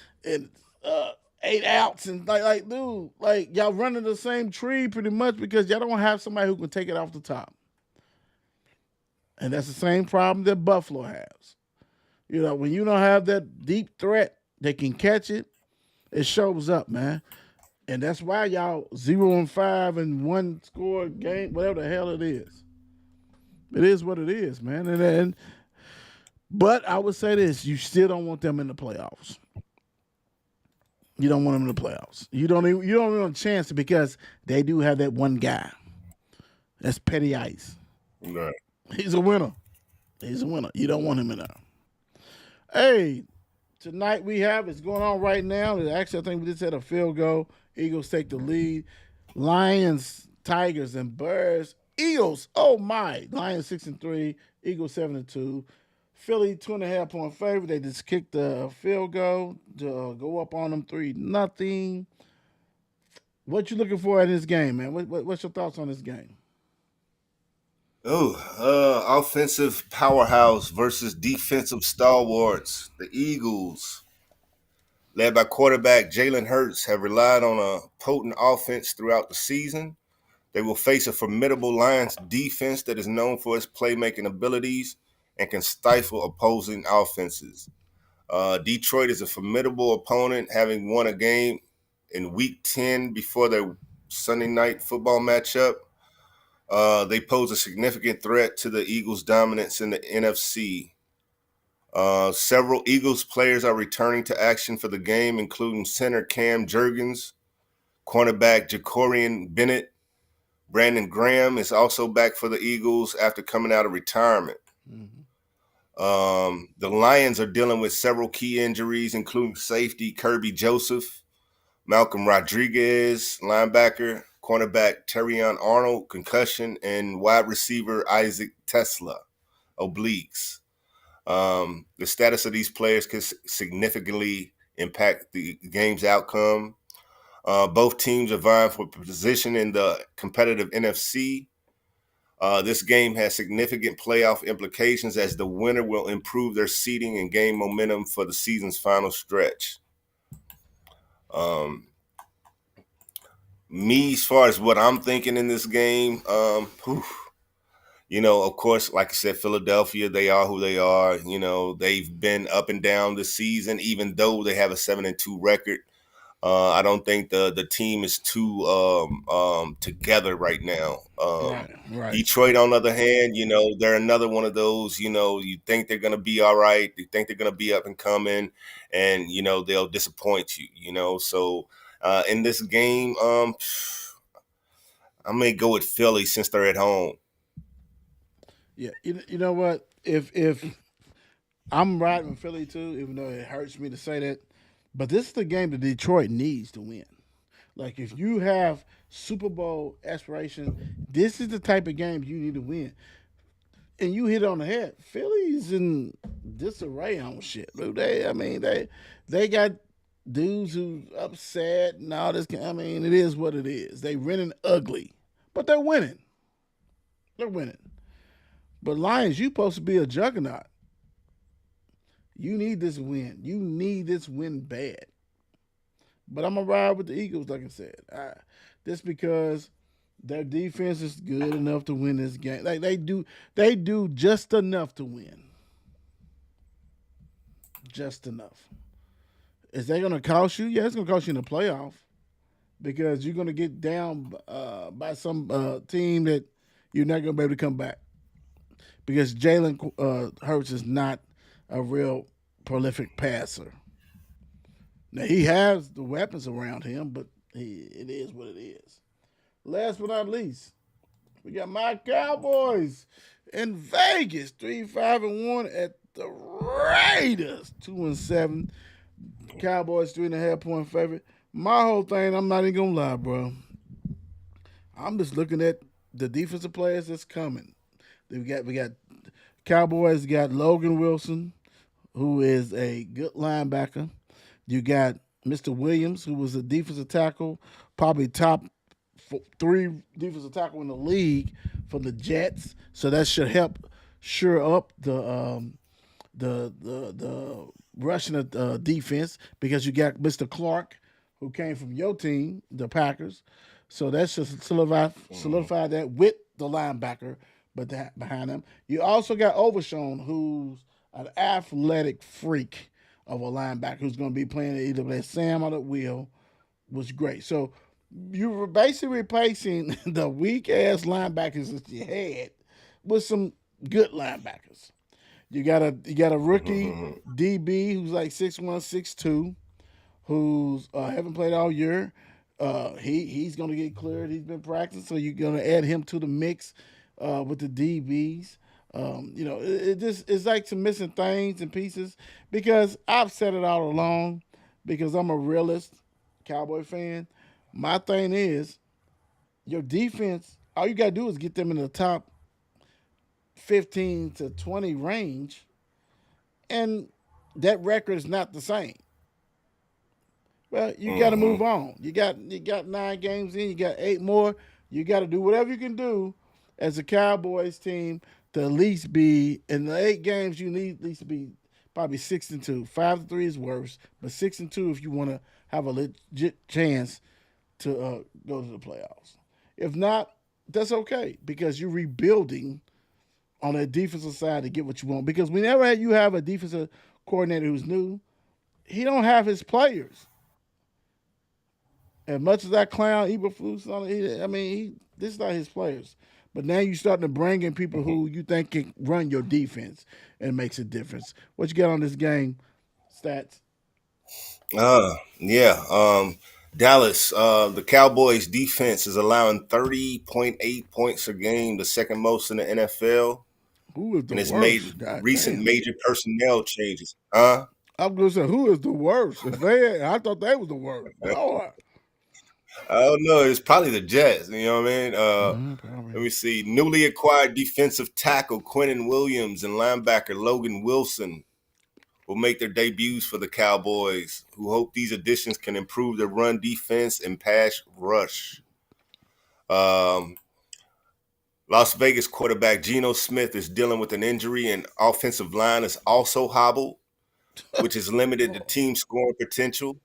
8 outs and like, dude, like y'all running the same tree pretty much because y'all don't have somebody who can take it off the top. And that's the same problem that Buffalo has. When you don't have that deep threat that can catch it, it shows up, man. And that's why y'all 0-5 in one score game, whatever the hell it is. It is what it is, man. But I would say this: you still don't want them in the playoffs. You don't want them in the playoffs. You don't even want a chance because they do have that one guy. That's Petty Ice. Right. He's a winner. You don't want him in there. Hey, tonight it's going on right now. Actually, I think we just had a field goal. Eagles take the lead. Lions, Tigers, and Bears. Eagles, oh my. Lions 6-3. Eagles 7-2. Philly 2.5-point favorite. They just kicked the field goal to go up on them 3-0. What you looking for in this game, man? What's your thoughts on this game? Offensive powerhouse versus defensive stalwarts. The Eagles, led by quarterback Jalen Hurts, have relied on a potent offense throughout the season. They will face a formidable Lions defense that is known for its playmaking abilities and can stifle opposing offenses. Detroit is a formidable opponent, having won a game in Week 10 before their Sunday night football matchup. They pose a significant threat to the Eagles' dominance in the NFC. Several Eagles players are returning to action for the game, including center Cam Jurgens, cornerback Jacorian Bennett. Brandon Graham is also back for the Eagles after coming out of retirement. The Lions are dealing with several key injuries, including safety Kirby Joseph, Malcolm Rodriguez, linebacker, cornerback Terrion Arnold, concussion, and wide receiver Isaac Tesla, obliques. The status of these players could significantly impact the game's outcome. Both teams are vying for position in the competitive NFC. This game has significant playoff implications as the winner will improve their seeding and gain momentum for the season's final stretch. Me, as far as what I'm thinking in this game, of course, like I said, Philadelphia, they are who they are. They've been up and down this season, even though they have a 7-2 record. I don't think the team is too together right now. Right. Detroit, on the other hand, they're another one of those, you think they're going to be all right. They think they're going to be up and coming, and, they'll disappoint you, So in this game, I may go with Philly since they're at home. Yeah, you know what? If I'm riding with Philly too, even though it hurts me to say that, but this is the game that Detroit needs to win. Like if you have Super Bowl aspirations, this is the type of game you need to win. And you hit it on the head. Philly's in disarray on shit. They got dudes who upset and all this. It is what it is. They winning ugly, but they're winning. They're winning. But Lions, you supposed to be a juggernaut. You need this win. You need this win bad. But I'm going to ride with the Eagles, like I said. Just because their defense is good enough to win this game. Like they do just enough to win. Just enough. Is that going to cost you? Yeah, it's going to cost you in the playoff. Because you're going to get down by some team that you're not going to be able to come back. Because Jalen Hurts is not a real prolific passer. Now, he has the weapons around him, but it is what it is. Last but not least, we got my Cowboys in Vegas, 3-5-1 at the Raiders, 2-7. Cowboys 3.5-point favorite. My whole thing, I'm not even gonna lie, bro. I'm just looking at the defensive players that's coming. We got Cowboys got Logan Wilson, who is a good linebacker. You got Mr. Williams, who was a defensive tackle, probably top 3 defensive tackle in the league for the Jets. So that should help shore up the rushing defense because you got Mr. Clark, who came from your team, the Packers. So that should solidify that with the linebacker. But behind him, you also got Overshown, who's an athletic freak of a linebacker who's going to be playing either with Sam or the Will, was great. So you were basically replacing the weak ass linebackers that you had with some good linebackers. You got a rookie DB who's like 6'1", 6'2", who's haven't played all year. He's going to get cleared. He's been practicing, so you're going to add him to the mix. With the DBs, it's like some missing things and pieces because I've said it all along because I'm a realist Cowboy fan. My thing is your defense, all you got to do is get them in the top 15 to 20 range, and that record is not the same. Well, you got to move on. You got 9 games in, you got 8 more. You got to do whatever you can do as a Cowboys team to at least be in the 8 games. You need at least to be probably 6-2. 5-3 is worse, but 6-2 if you want to have a legit chance to go to the playoffs. If not, that's okay because you're rebuilding on the defensive side to get what you want. Because whenever you have a defensive coordinator who's new, he don't have his players. As much as that clown Eberflus, this is not his players. But now you're starting to bring in people who you think can run your defense and makes a difference. What you got on this game? Stats. Yeah. Dallas, the Cowboys defense is allowing 30.8 points a game, the second most in the NFL, Who is the and it's made worst? God recent damn. major personnel changes. I'm gonna say who is the worst? If they, I thought they was the worst. Lord. I don't know. It's probably the Jets. You know what I mean? Probably. Let me see. Newly acquired defensive tackle Quinnen Williams and linebacker Logan Wilson will make their debuts for the Cowboys, who hope these additions can improve their run defense and pass rush. Las Vegas quarterback Geno Smith is dealing with an injury, and offensive line is also hobbled, which has limited the team's scoring potential.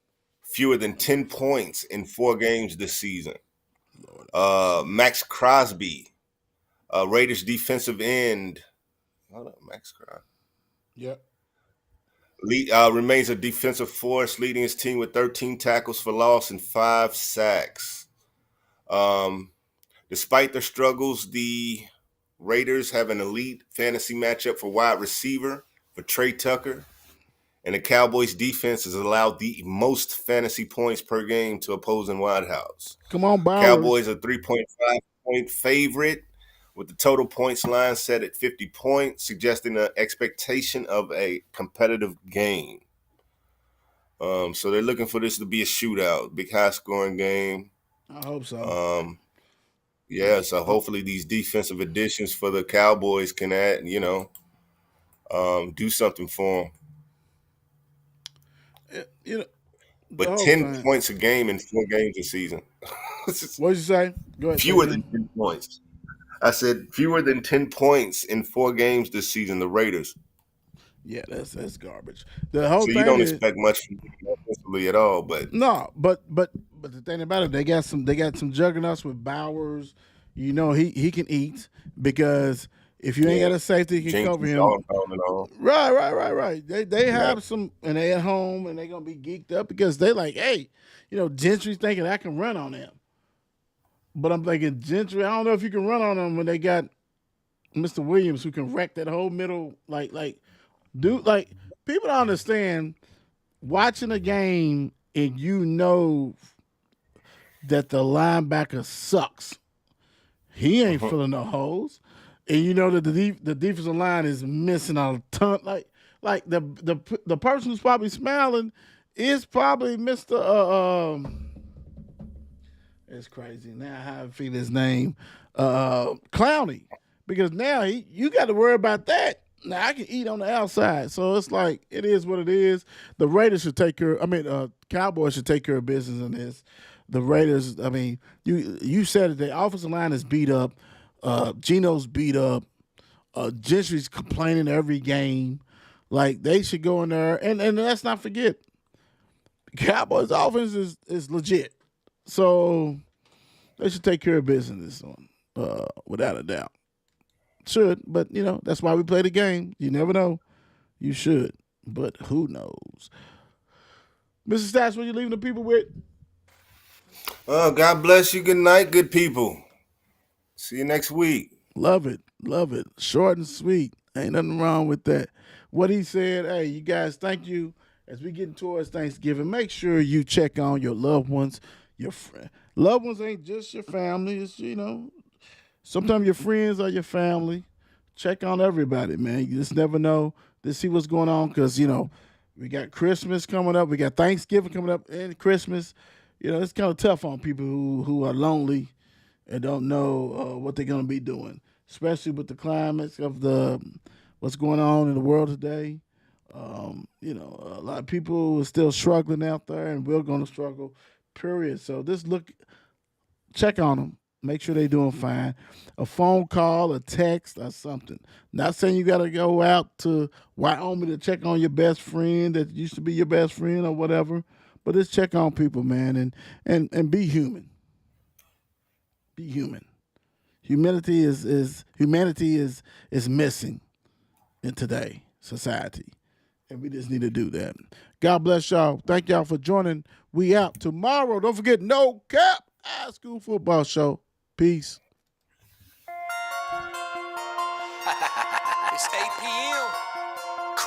Fewer than 10 points in 4 games this season. Max Crosby, Raiders defensive end. Hold up, Max Crosby. Yep. Remains a defensive force, leading his team with 13 tackles for loss and 5 sacks. Despite their struggles, the Raiders have an elite fantasy matchup for wide receiver for Trey Tucker. And the Cowboys defense has allowed the most fantasy points per game to opposing wideouts. Come on, Bowers. Cowboys are 3.5-point favorite with the total points line set at 50 points, suggesting an expectation of a competitive game. So they're looking for this to be a shootout, big high-scoring game. I hope so. So hopefully these defensive additions for the Cowboys can add, do something for them. But 10 points a game in 4 games this season. What'd you say? Go ahead. Fewer than 10 points. I said fewer than 10 points in 4 games this season, the Raiders. Yeah, that's garbage. The whole thing you don't is, expect much from them offensively at all, but no, but the thing about it, they got some juggernauts with Bowers. He can eat because if you ain't got a safety, you can cover him. Right. They have some, and they at home, and they gonna be geeked up because they like, hey, Gentry's thinking I can run on them, but I'm thinking Gentry, I don't know if you can run on them when they got Mr. Williams who can wreck that whole middle, people don't understand watching a game and that the linebacker sucks. He ain't filling no holes. And that the defensive line is missing a ton. Like the person who's probably smiling is probably Mr. It's crazy now how I feel his name, Clowney, because now you got to worry about that. Now I can eat on the outside, so it's like it is what it is. The Raiders should take care. Cowboys should take care of business in this. The Raiders. You said it. The offensive line is beat up. Geno's beat up. Gentry's complaining every game. Like they should go in there and let's not forget, Cowboys offense is legit. So they should take care of business on without a doubt. Should, but that's why we play the game. You never know. You should, but who knows? Mr. Stats, what you leaving the people with? God bless you. Good night, good people. See you next week. Love it. Short and sweet. Ain't nothing wrong with that. What he said, hey, you guys, thank you. As we get towards Thanksgiving, make sure you check on your loved ones, your friends. Loved ones ain't just your family. It's, sometimes your friends are your family. Check on everybody, man. You just never know to see what's going on because, we got Christmas coming up. We got Thanksgiving coming up and Christmas. It's kind of tough on people who are lonely and don't know what they're going to be doing, especially with the climates of what's going on in the world today. A lot of people are still struggling out there, and we're going to struggle, period. So just check on them. Make sure they're doing fine. A phone call, a text, or something. Not saying you got to go out to Wyoming to check on your best friend that used to be your best friend or whatever, but just check on people, man, and be human. Be human. Humanity is missing in today society, And we just need to do that. God bless y'all. Thank y'all for joining. We out tomorrow. Don't forget, No Cap High School Football Show. Peace. It's 8 p.m.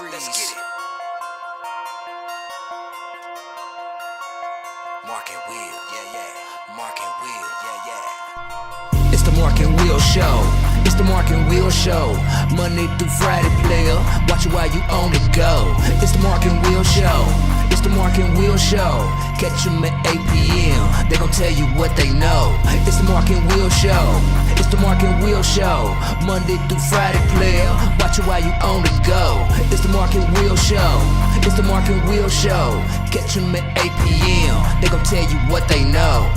Let's get it. Mark and Will, yeah. Mark and Will, yeah. It's the Mark and Will Show. It's the Mark and Will Show. Monday through Friday, player. Watch it while you on the go. It's the Mark and Will Show. It's the Mark and Will Show. Catch them at 8 p.m. They gon' tell you what they know. It's the Mark and Will Show. It's the Mark and Will Show. Monday through Friday, player. Watch it while you on the go. It's the Mark and Will Show. It's the Mark and Will Show. Catch them at 8 p.m. They gon' tell you what they know.